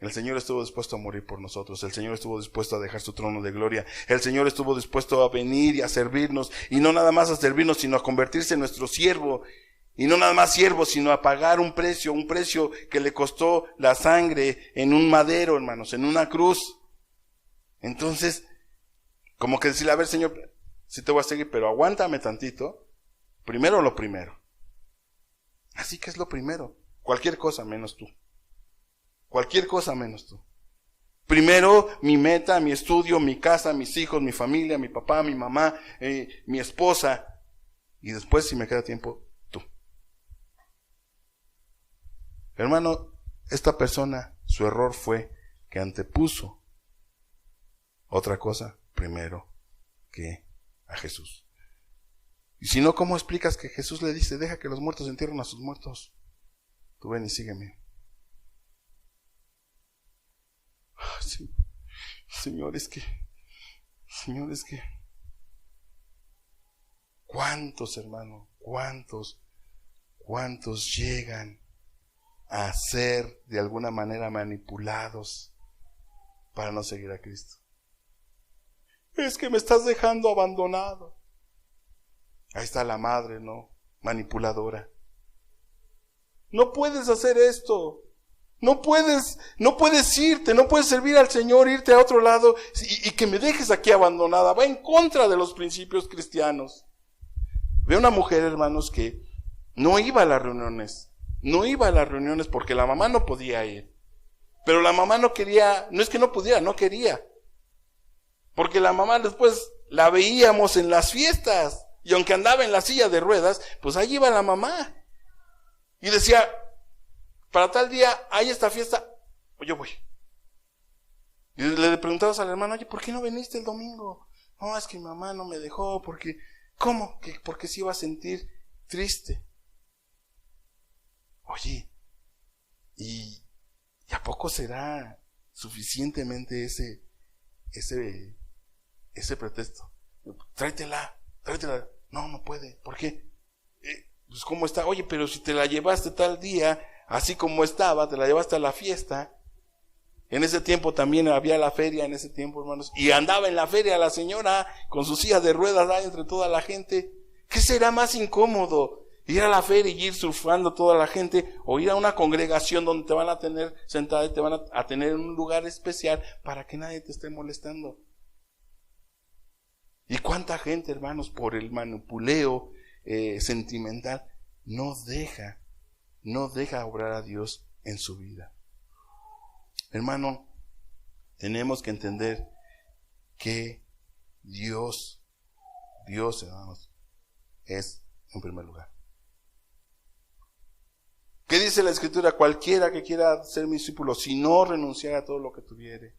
El Señor estuvo dispuesto a morir por nosotros. El Señor estuvo dispuesto a dejar su trono de gloria. El Señor estuvo dispuesto a venir y a servirnos. Y no nada más a servirnos, sino a convertirse en nuestro siervo. Y no nada más siervo, sino a pagar un precio que le costó la sangre en un madero, hermanos, en una cruz. Entonces, como que decirle, a ver, Señor, sí te voy a seguir, pero aguántame tantito. Primero lo primero. Así que es lo primero. Cualquier cosa menos tú. Cualquier cosa menos tú. Primero mi meta, mi estudio, mi casa, mis hijos, mi familia, mi papá, mi mamá, mi esposa. Y después, si me queda tiempo, tú. Hermano, esta persona, su error fue que antepuso otra cosa primero que a Jesús. Y si no, ¿cómo explicas que Jesús le dice, deja que los muertos entierren a sus muertos? Tú ven y sígueme. Sí. Señor, es que ¿cuántos, hermano? ¿Cuántos llegan a ser de alguna manera manipulados para no seguir a Cristo? Es que me estás dejando abandonado. Ahí está la madre, ¿no? Manipuladora. No puedes hacer esto. No puedes irte, no puedes servir al Señor, irte a otro lado y que me dejes aquí abandonada. Va en contra de los principios cristianos. Veo una mujer, hermanos, que no iba a las reuniones. No iba a las reuniones porque la mamá no podía ir. Pero la mamá no quería, no es que no pudiera, no quería. Porque la mamá después la veíamos en las fiestas. Y aunque andaba en la silla de ruedas, pues ahí iba la mamá. Y decía, para tal día hay esta fiesta, pues yo voy. Y le preguntabas al hermano, oye, ¿por qué no viniste el domingo? No, es que mi mamá no me dejó, porque, ¿cómo? Porque se iba a sentir triste. Oye, ¿y a poco será suficientemente ese pretexto? Tráetela. No puede. ¿Por qué? Pues ¿cómo está? Oye, pero si te la llevaste tal día, así como estaba, te la llevaste a la fiesta. En ese tiempo también había la feria, en ese tiempo, hermanos, y andaba en la feria la señora con su silla de ruedas ahí entre toda la gente. ¿Qué será más incómodo? Ir a la feria y ir surfando toda la gente, o ir a una congregación donde te van a tener sentada y te van a tener en un lugar especial para que nadie te esté molestando. ¿Y cuánta gente, hermanos, por el manipuleo sentimental no deja obrar a Dios en su vida? Hermano, tenemos que entender que Dios, hermanos, es en primer lugar. ¿Qué dice la Escritura? Cualquiera que quiera ser mi discípulo, si no renunciara a todo lo que tuviere.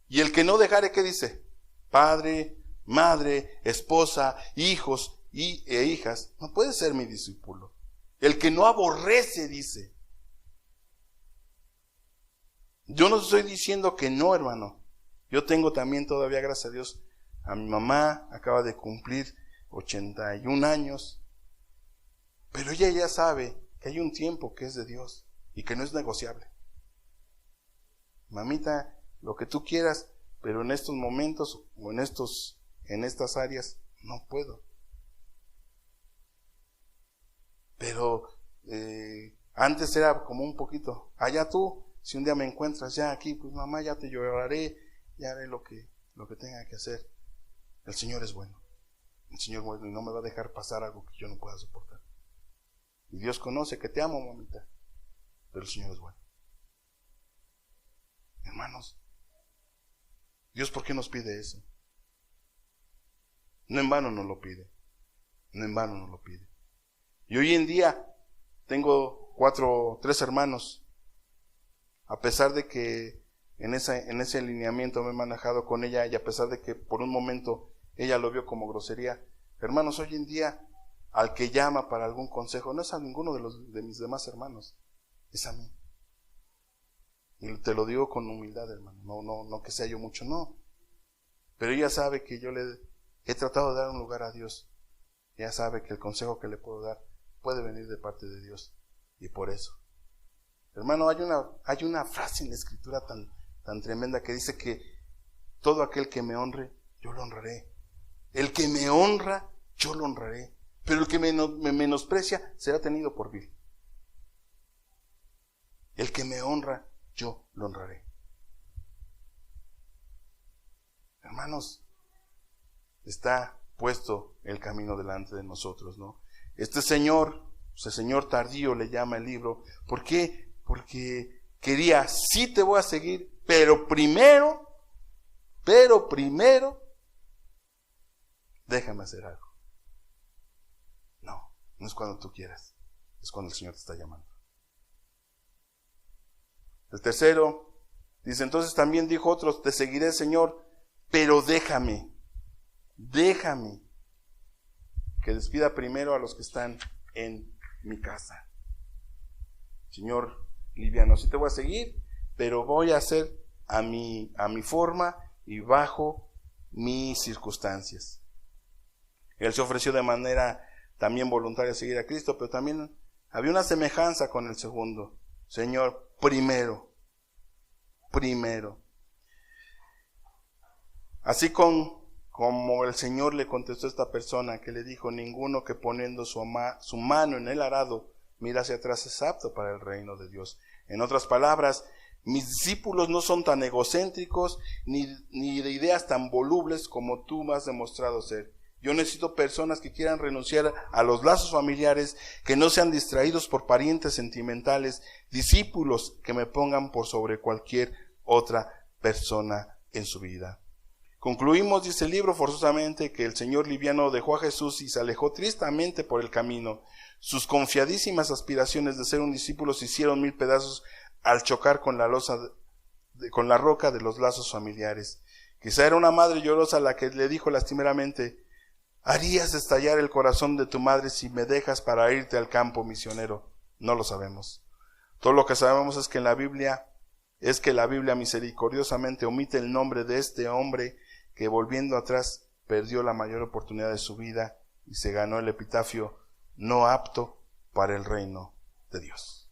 Y el que no dejare, ¿qué dice? Padre, madre, esposa, hijos e hijas, no puede ser mi discípulo. El que no aborrece, dice. Yo no estoy diciendo que no, hermano. Yo tengo también todavía, gracias a Dios, a mi mamá, acaba de cumplir 81 años. Pero ella ya sabe que hay un tiempo que es de Dios y que no es negociable. Mamita, lo que tú quieras, pero en estos momentos o en estas áreas no puedo. Pero antes era como un poquito, allá tú, si un día me encuentras ya aquí, pues mamá, ya te lloraré, ya haré lo que tenga que hacer. El Señor es bueno. El Señor es bueno y no me va a dejar pasar algo que yo no pueda soportar. Y Dios conoce que te amo, mamita, pero el Señor es bueno. Hermanos, Dios, ¿por qué nos pide eso? No en vano nos lo pide. No en vano nos lo pide. Y hoy en día tengo 3 hermanos. A pesar de que en ese alineamiento me he manejado con ella, y a pesar de que por un momento ella lo vio como grosería, hermanos, hoy en día al que llama para algún consejo no es a ninguno de mis demás hermanos, es a mí. Y te lo digo con humildad, hermano, no que sea yo mucho, no. Pero ella sabe que yo le he tratado de dar un lugar a Dios. Ella sabe que el consejo que le puedo dar puede venir de parte de Dios. Y por eso, hermano, hay una frase en la Escritura tan tremenda que dice que todo aquel que me honre, yo lo honraré. El que me honra, yo lo honraré. Pero el que me menosprecia será tenido por vil. El que me honra, yo lo honraré. Hermanos, está puesto el camino delante de nosotros, ¿no? Este señor tardío le llama el libro. ¿Por qué? Porque quería, sí te voy a seguir, pero primero, déjame hacer algo. No es cuando tú quieras, es cuando el Señor te está llamando. El tercero dice, entonces también dijo otro, te seguiré, Señor, pero déjame que despida primero a los que están en mi casa. Señor liviano, sí te voy a seguir, pero voy a hacer a mi forma y bajo mis circunstancias. Él se ofreció de manera también voluntaria a seguir a Cristo, pero también había una semejanza con el segundo. Señor, primero. Así como el Señor le contestó a esta persona que le dijo, ninguno que poniendo su mano en el arado mira hacia atrás es apto para el reino de Dios. En otras palabras, mis discípulos no son tan egocéntricos ni de ideas tan volubles como tú me has demostrado ser. Yo necesito personas que quieran renunciar a los lazos familiares, que no sean distraídos por parientes sentimentales, discípulos que me pongan por sobre cualquier otra persona en su vida. Concluimos, dice el libro, forzosamente, que el señor liviano dejó a Jesús y se alejó tristemente por el camino. Sus confiadísimas aspiraciones de ser un discípulo se hicieron 1000 pedazos al chocar con la roca de los lazos familiares. Quizá era una madre llorosa la que le dijo lastimeramente, ¿harías estallar el corazón de tu madre si me dejas para irte al campo misionero? No lo sabemos. Todo lo que sabemos es que la Biblia misericordiosamente omite el nombre de este hombre que volviendo atrás perdió la mayor oportunidad de su vida y se ganó el epitafio no apto para el reino de Dios.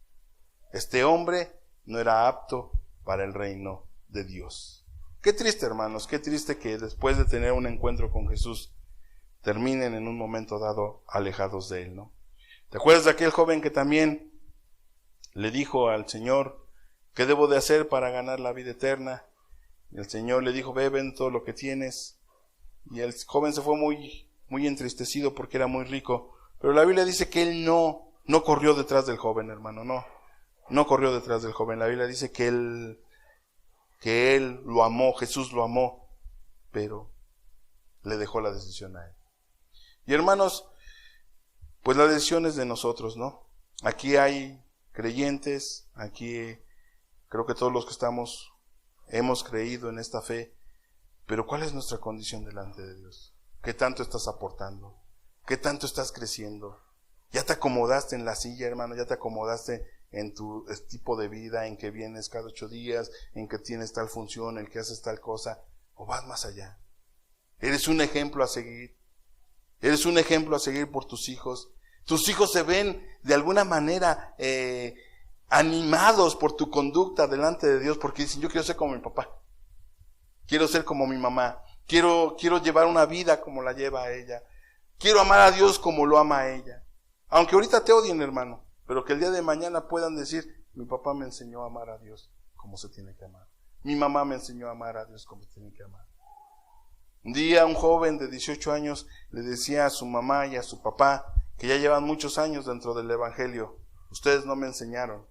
Este hombre no era apto para el reino de Dios. Qué triste, hermanos, qué triste que después de tener un encuentro con Jesús terminen en un momento dado alejados de Él, ¿no? ¿Te acuerdas de aquel joven que también le dijo al Señor, ¿qué debo de hacer para ganar la vida eterna? Y el Señor le dijo, ve, ven todo lo que tienes. Y el joven se fue muy entristecido porque era muy rico. Pero la Biblia dice que él no corrió detrás del joven, hermano, no corrió detrás del joven. La Biblia dice que él lo amó, Jesús lo amó, pero le dejó la decisión a él. Y hermanos, pues la decisión es de nosotros, ¿no? Aquí hay creyentes, aquí creo que todos los que hemos creído en esta fe, pero ¿cuál es nuestra condición delante de Dios? ¿Qué tanto estás aportando? ¿Qué tanto estás creciendo? ¿Ya te acomodaste en la silla, hermano? ¿Ya te acomodaste en tu tipo de vida, en que vienes cada 8 días, en que tienes tal función, en que haces tal cosa? ¿O vas más allá? ¿Eres un ejemplo a seguir? ¿Eres un ejemplo a seguir por tus hijos? Tus hijos se ven de alguna manera animados por tu conducta delante de Dios, porque dicen, yo quiero ser como mi papá, quiero ser como mi mamá, quiero llevar una vida como la lleva ella, quiero amar a Dios como lo ama a ella. Aunque ahorita te odien, hermano, pero que el día de mañana puedan decir, mi papá me enseñó a amar a Dios como se tiene que amar. Mi mamá me enseñó a amar a Dios como se tiene que amar. Un día un joven de 18 años le decía a su mamá y a su papá, que ya llevan muchos años dentro del evangelio, ustedes no me enseñaron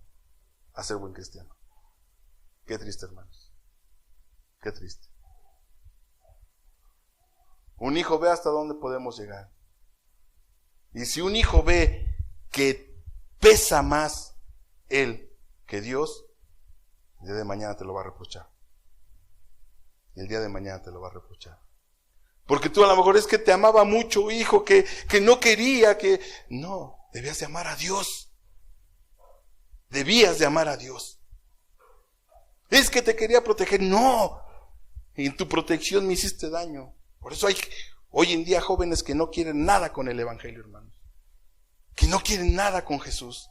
a ser buen cristiano. Qué triste, hermanos. Qué triste. Un hijo ve hasta dónde podemos llegar. Y si un hijo ve que pesa más él que Dios, el día de mañana te lo va a reprochar. Y el día de mañana te lo va a reprochar. Porque tú a lo mejor es que te amaba mucho, hijo, que no quería, que... No, debías de amar a Dios. Debías de amar a Dios. Es que te quería proteger. No, en tu protección me hiciste daño. Por eso hay hoy en día jóvenes que no quieren nada con el evangelio, hermanos. Que no quieren nada con Jesús.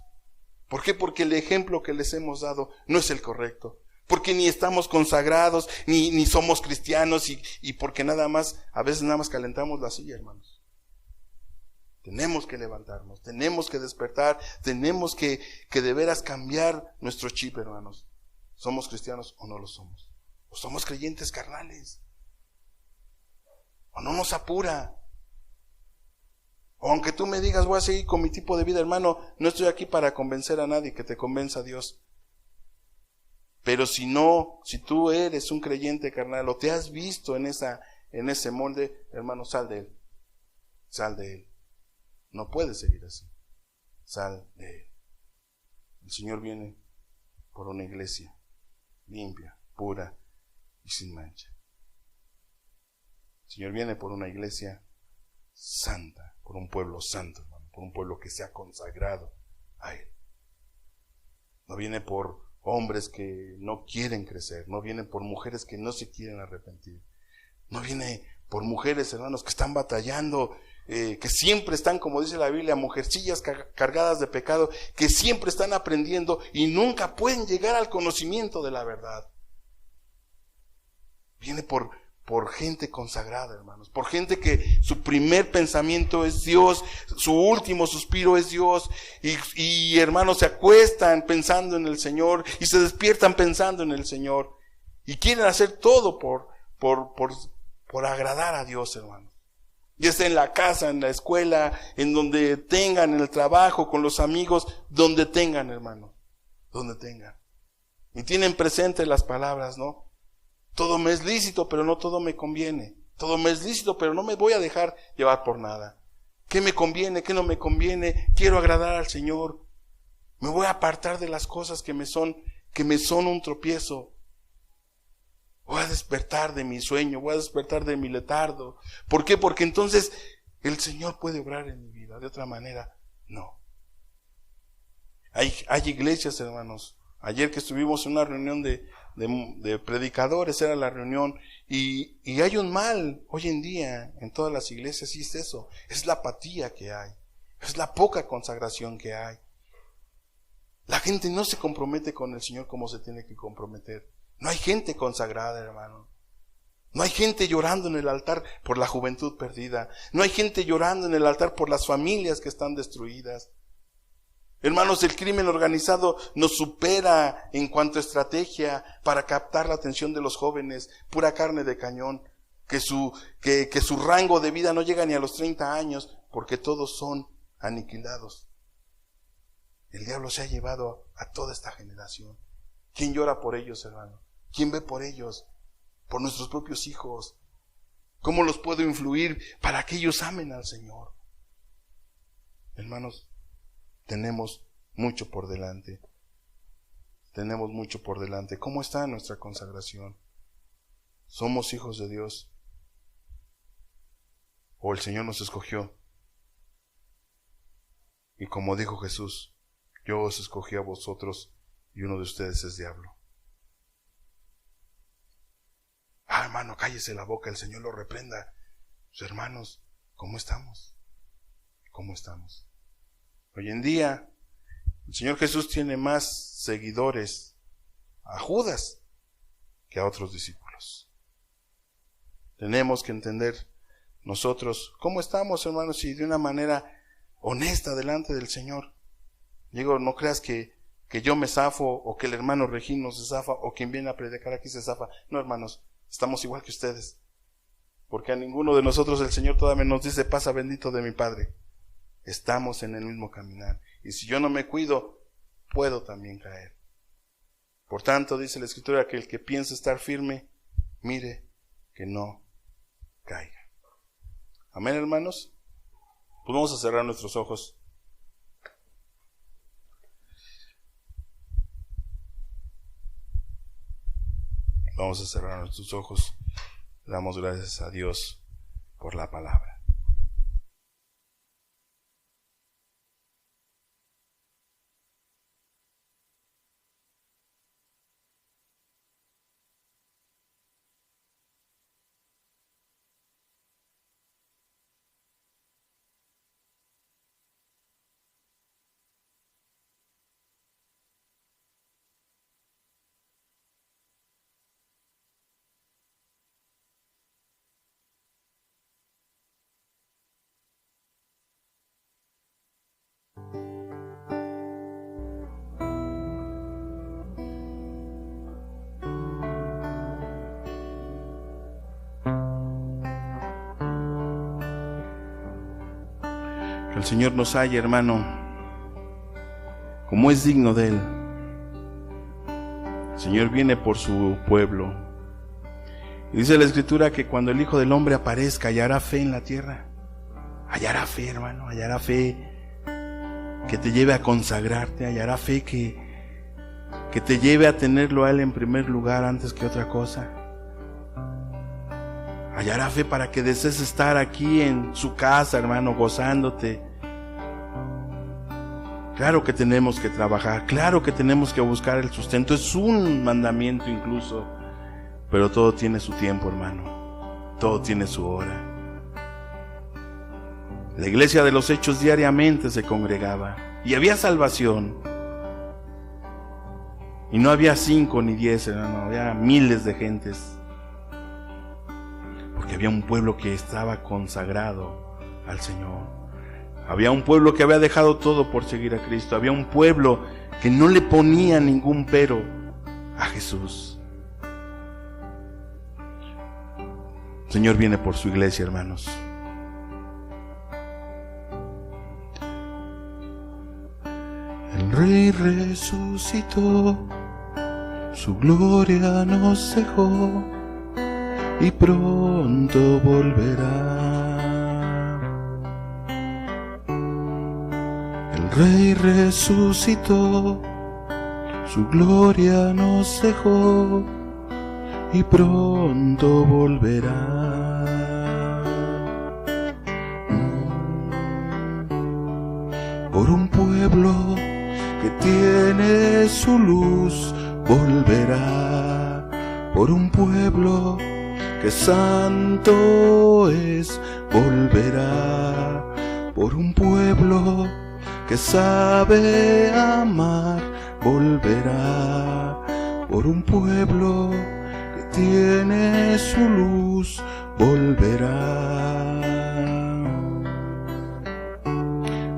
¿Por qué? Porque el ejemplo que les hemos dado no es el correcto. Porque ni estamos consagrados, ni somos cristianos, y porque a veces nada más calentamos la silla, hermanos. Tenemos que levantarnos, tenemos que despertar, tenemos que de veras cambiar nuestro chip, hermanos. ¿Somos cristianos o no lo somos? ¿O somos creyentes carnales? ¿O no nos apura? O aunque tú me digas, voy a seguir con mi tipo de vida, hermano, no estoy aquí para convencer a nadie, que te convenza Dios. Pero si tú eres un creyente carnal o te has visto en ese molde, hermano, sal de él. Sal de él. No puedes seguir así. Sal de él. El Señor viene por una iglesia limpia, pura y sin mancha. El Señor viene por una iglesia santa, por un pueblo santo, hermano, por un pueblo que se ha consagrado a Él. No viene por hombres que no quieren crecer, no viene por mujeres que no se quieren arrepentir, no viene por mujeres, hermanos, que están batallando, que siempre están, como dice la Biblia, mujercillas cargadas de pecado, que siempre están aprendiendo y nunca pueden llegar al conocimiento de la verdad. Viene por gente consagrada, hermanos, por gente que su primer pensamiento es Dios, su último suspiro es Dios, y hermanos, se acuestan pensando en el Señor y se despiertan pensando en el Señor y quieren hacer todo por agradar a Dios, hermanos. Ya sea en la casa, en la escuela, en donde tengan, en el trabajo, con los amigos, donde tengan, hermanos, donde tengan. Y tienen presente las palabras, ¿no? Todo me es lícito, pero no todo me conviene. Todo me es lícito, pero no me voy a dejar llevar por nada. ¿Qué me conviene? ¿Qué no me conviene? Quiero agradar al Señor. Me voy a apartar de las cosas que me son un tropiezo. Voy a despertar de mi sueño, voy a despertar de mi letardo. ¿Por qué? Porque entonces el Señor puede obrar en mi vida. De otra manera, no. Hay iglesias, hermanos. Ayer que estuvimos en una reunión de predicadores, era la reunión, y hay un mal hoy en día en todas las iglesias, y es eso, es la apatía que hay, es la poca consagración que hay. La gente no se compromete con el Señor como se tiene que comprometer. No hay gente consagrada, hermano. No hay gente llorando en el altar por la juventud perdida. No hay gente llorando en el altar por las familias que están destruidas. Hermanos, el crimen organizado nos supera en cuanto a estrategia para captar la atención de los jóvenes, pura carne de cañón, que su rango de vida no llega ni a los 30 años, porque todos son aniquilados. El diablo se ha llevado a toda esta generación. ¿Quién llora por ellos, hermano? ¿Quién ve por ellos? Por nuestros propios hijos. ¿Cómo los puedo influir para que ellos amen al Señor? Hermanos, tenemos mucho por delante. Tenemos mucho por delante. ¿Cómo está nuestra consagración? ¿Somos hijos de Dios? ¿O el Señor nos escogió? Y como dijo Jesús, yo os escogí a vosotros y uno de ustedes es diablo. Hermano, cállese la boca, el Señor lo reprenda. Pues, hermanos, ¿cómo estamos? ¿Cómo estamos? Hoy en día, el Señor Jesús tiene más seguidores a Judas que a otros discípulos. Tenemos que entender nosotros cómo estamos, hermanos, y de una manera honesta delante del Señor. Digo, no creas que yo me zafo, o que el hermano Regino se zafa, o quien viene a predicar aquí se zafa. No, hermanos, estamos igual que ustedes. Porque a ninguno de nosotros el Señor todavía nos dice, pasa bendito de mi Padre. Estamos en el mismo caminar. Y si yo no me cuido, puedo también caer. Por tanto, dice la Escritura, que el que piensa estar firme, mire que no caiga. Amén, hermanos. Pues vamos a cerrar nuestros ojos. Vamos a cerrar nuestros ojos. Damos gracias a Dios por la palabra. Que el Señor nos haya, hermano, como es digno de Él. El Señor viene por su pueblo. Y dice la Escritura que cuando el Hijo del Hombre aparezca, hallará fe en la tierra. Hallará fe, hermano, hallará fe que te lleve a consagrarte, hallará fe que te lleve a tenerlo a Él en primer lugar antes que otra cosa. Hallará fe para que desees estar aquí en su casa, hermano, gozándote. Claro que tenemos que trabajar, claro que tenemos que buscar el sustento, es un mandamiento incluso, pero todo tiene su tiempo, hermano, todo tiene su hora. La iglesia de los Hechos diariamente se congregaba y había salvación. Y no había 5 ni 10, hermano, había miles de gentes. Porque había un pueblo que estaba consagrado al Señor. Había un pueblo que había dejado todo por seguir a Cristo. Había un pueblo que no le ponía ningún pero a Jesús. El Señor viene por su iglesia, hermanos. El Rey resucitó, su gloria nos dejó y pronto volverá. El Rey resucitó, su gloria nos dejó y pronto volverá. Por un pueblo que tiene su luz volverá, por un pueblo que santo es volverá, por un pueblo que sabe amar volverá, por un pueblo que tiene su luz volverá,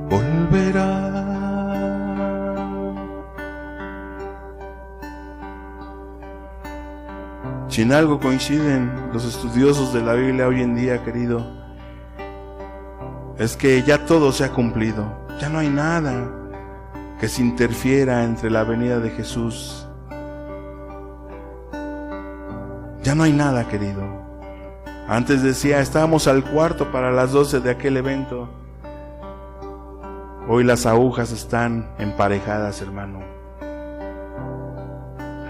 volverá. Si en algo coinciden los estudiosos de la Biblia hoy en día, querido, es que ya todo se ha cumplido. Ya no hay nada que se interfiera entre la venida de Jesús. Ya no hay nada, querido. Antes decía, estábamos al cuarto para las 12 de aquel evento. Hoy las agujas están emparejadas, hermano.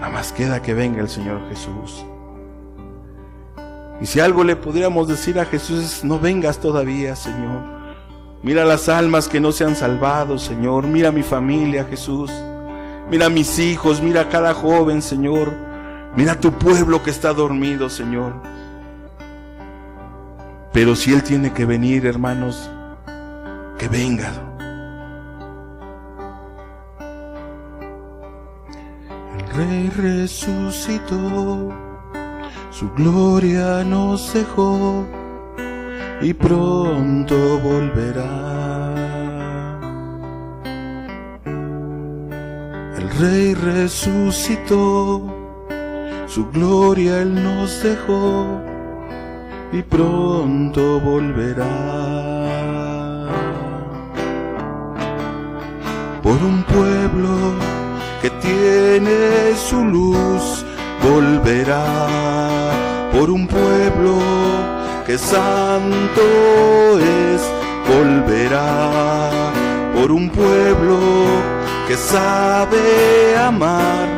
Nada más queda que venga el Señor Jesús. Y si algo le pudiéramos decir a Jesús es, no vengas todavía, Señor. Mira las almas que no se han salvado, Señor. Mira mi familia, Jesús. Mira mis hijos, mira a cada joven, Señor. Mira tu pueblo que está dormido, Señor. Pero si Él tiene que venir, hermanos, que venga. El Rey resucitó, su gloria nos dejó y pronto volverá. El Rey resucitó, su gloria Él nos dejó y pronto volverá. Por un pueblo que tiene su luz volverá, por un pueblo que santo es, volverá, por un pueblo que sabe amar,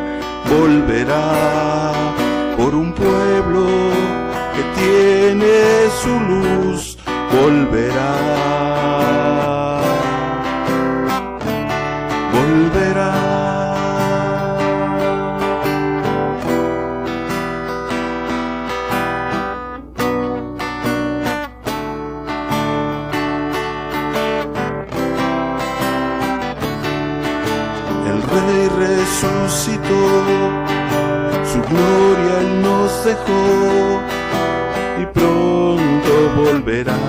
volverá, por un pueblo que tiene su luz, volverá, volverá. El Rey resucitó, su gloria Él nos dejó y pronto volverá.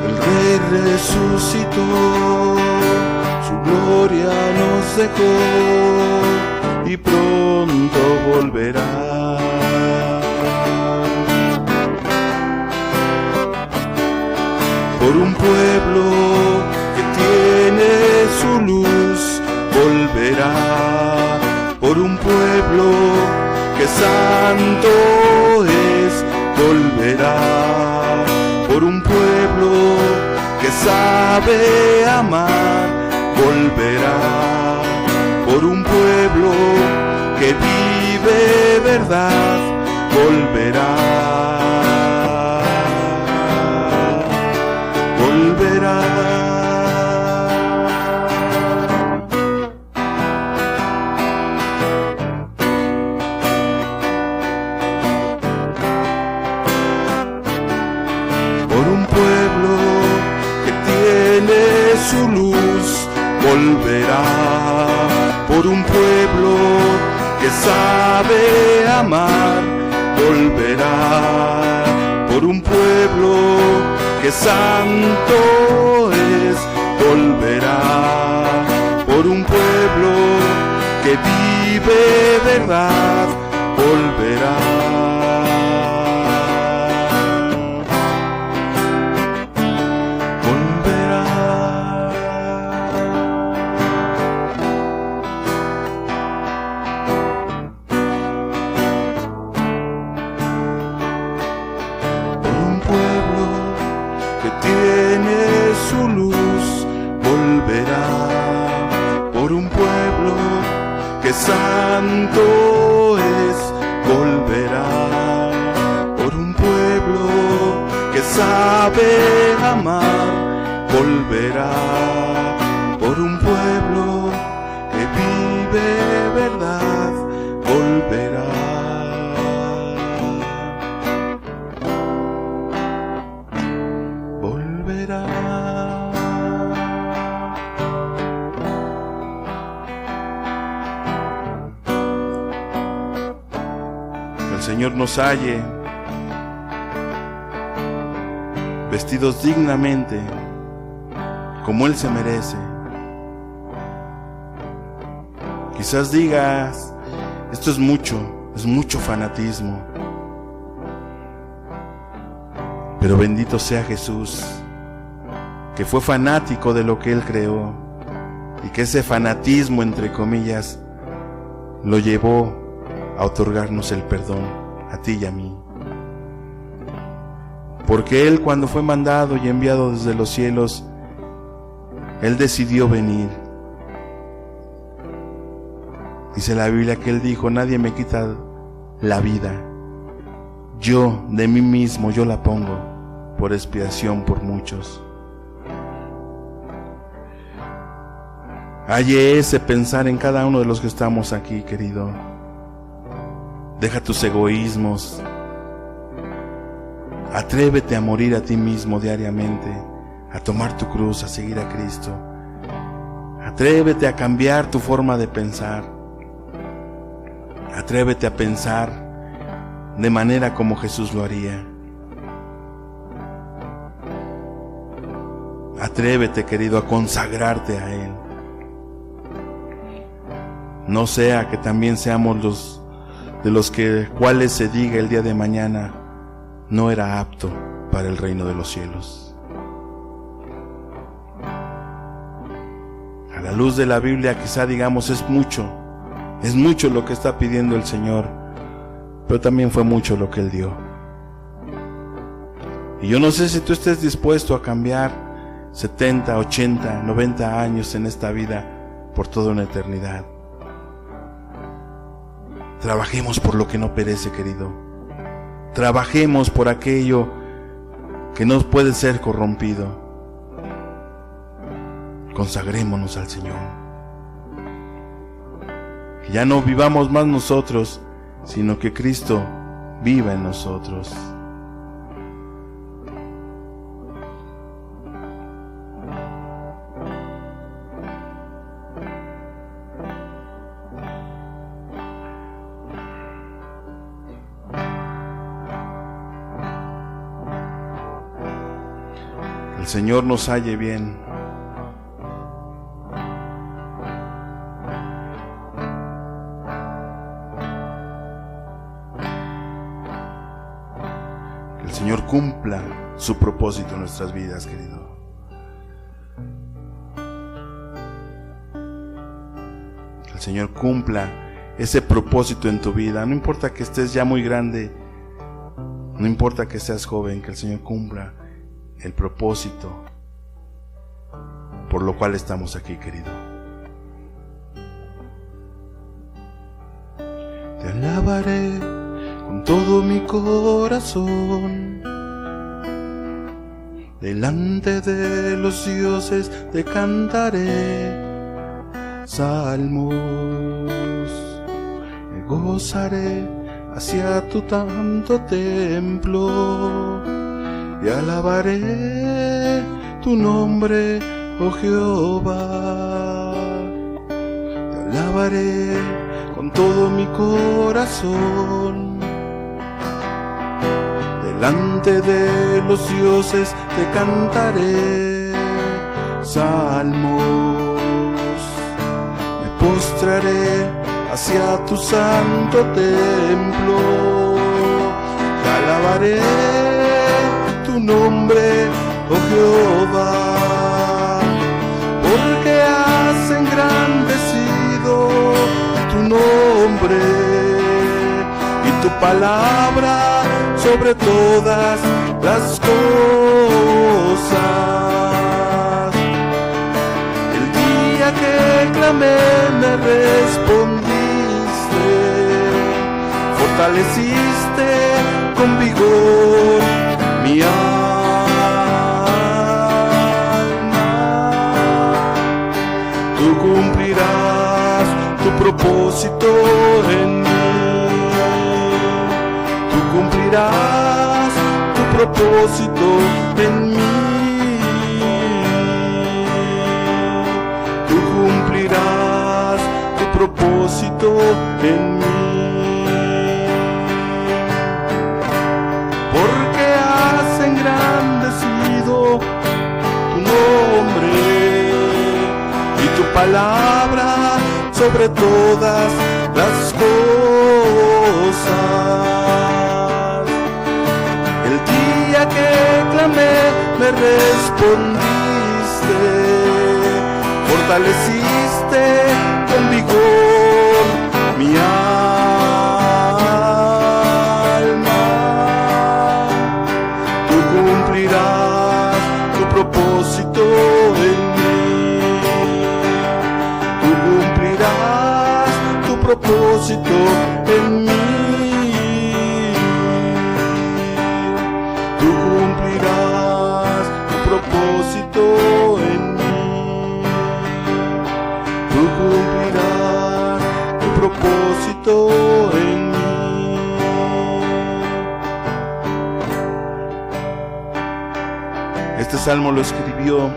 El Rey resucitó, su gloria nos dejó y pronto volverá. Por un pueblo que tiene su luz, volverá, por un pueblo que santo es, volverá, por un pueblo que sabe amar, volverá, por un pueblo que vive verdad, volverá, volverá. Por un pueblo que tiene su luz, volverá, por un pueblo que sabe amar, volverá, por un pueblo que santo es, volverá, por un pueblo que vive verdad, volverá, volverá. Por un pueblo que tiene su luz, volverá, por un pueblo que santo es, volverá, por un pueblo que sabe amar, volverá, por un pueblo que vive verdad, volverá. Que el Señor nos halle vestidos dignamente como Él se merece. Quizás digas, esto es mucho fanatismo. Pero bendito sea Jesús, que fue fanático de lo que Él creó y que ese fanatismo, entre comillas, lo llevó a otorgarnos el perdón a ti y a mí. Porque Él, cuando fue mandado y enviado desde los cielos, Él decidió venir. Dice la Biblia que Él dijo, nadie me quita la vida, yo de mí mismo, yo la pongo por expiación por muchos. Halle ese pensar en cada uno de los que estamos aquí, querido. Deja tus egoísmos. Atrévete a morir a ti mismo diariamente, a tomar tu cruz, a seguir a Cristo. Atrévete a cambiar tu forma de pensar. Atrévete a pensar de manera como Jesús lo haría. Atrévete, querido, a consagrarte a Él. No sea que también seamos de los cuales se diga el día de mañana, no era apto para el reino de los cielos. A la luz de la Biblia quizá digamos es mucho lo que está pidiendo el Señor, pero también fue mucho lo que Él dio. Y yo no sé si tú estés dispuesto a cambiar 70, 80, 90 años en esta vida por toda una eternidad. Trabajemos por lo que no perece, querido. Trabajemos por aquello que no puede ser corrompido. Consagrémonos al Señor. Que ya no vivamos más nosotros, sino que Cristo viva en nosotros. Que el Señor nos halle bien. Que el Señor cumpla su propósito en nuestras vidas, querido. Que el Señor cumpla ese propósito en tu vida. No importa que estés ya muy grande, no importa que seas joven, que el Señor cumpla el propósito por lo cual estamos aquí, querido. Te alabaré con todo mi corazón, delante de los dioses te cantaré salmos, me gozaré hacia tu santo templo y alabaré tu nombre, oh Jehová. Te alabaré con todo mi corazón, delante de los dioses te cantaré salmos, me postraré hacia tu santo templo, te alabaré tu nombre, oh Jehová, porque has engrandecido tu nombre y tu palabra sobre todas las cosas. El día que clamé me respondiste, fortaleciste con vigor mi alma. Tú cumplirás tu propósito en mí. Tú cumplirás tu propósito en mí. Tú cumplirás tu propósito en mí. Engrandecido tu nombre y tu palabra sobre todas las cosas. El día que clamé me respondiste, fortaleciste con vigor mi alma. Cumplirás tu propósito en mí. Tú cumplirás tu propósito en mí. Tú cumplirás tu propósito en mí. Tú cumplirás tu propósito en mí. Este salmo lo escribió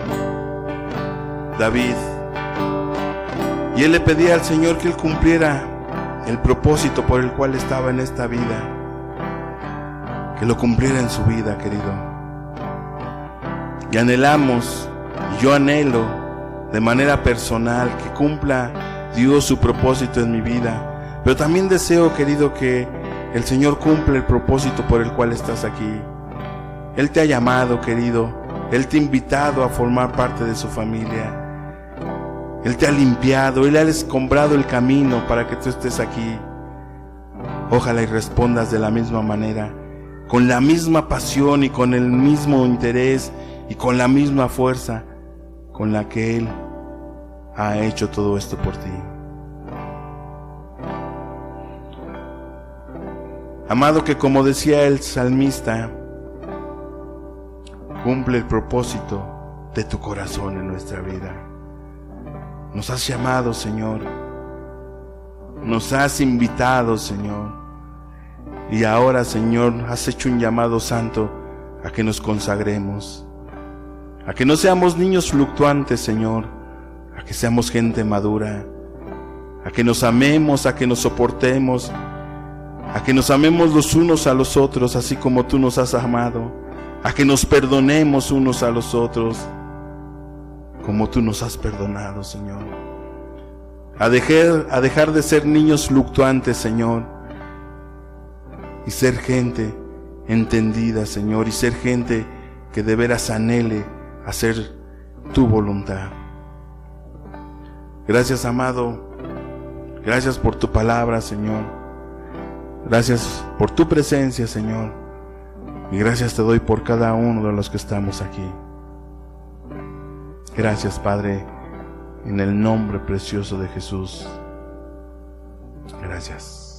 David y él le pedía al Señor que él cumpliera el propósito por el cual estaba en esta vida, que lo cumpliera en su vida, querido. Y anhelamos, y yo anhelo de manera personal que cumpla Dios su propósito en mi vida, pero también deseo, querido, que el Señor cumpla el propósito por el cual estás aquí. Él te ha llamado, querido. Él te ha invitado a formar parte de su familia. Él te ha limpiado, Él ha escombrado el camino para que tú estés aquí. Ojalá y respondas de la misma manera, con la misma pasión y con el mismo interés y con la misma fuerza con la que Él ha hecho todo esto por ti. Amado, que como decía el salmista, cumple el propósito de tu corazón en nuestra vida. Nos has llamado, Señor. Nos has invitado, Señor. Y ahora, Señor, has hecho un llamado santo a que nos consagremos. A que no seamos niños fluctuantes, Señor. A que seamos gente madura. A que nos amemos, a que nos soportemos. A que nos amemos los unos a los otros, así como tú nos has amado. A que nos perdonemos unos a los otros, como tú nos has perdonado, Señor. A dejar de ser niños fluctuantes, Señor, y ser gente entendida, Señor, y ser gente que de veras anhele hacer tu voluntad. Gracias, amado. Gracias por tu palabra, Señor. Gracias por tu presencia, Señor. Y gracias te doy por cada uno de los que estamos aquí. Gracias, Padre, en el nombre precioso de Jesús. Gracias.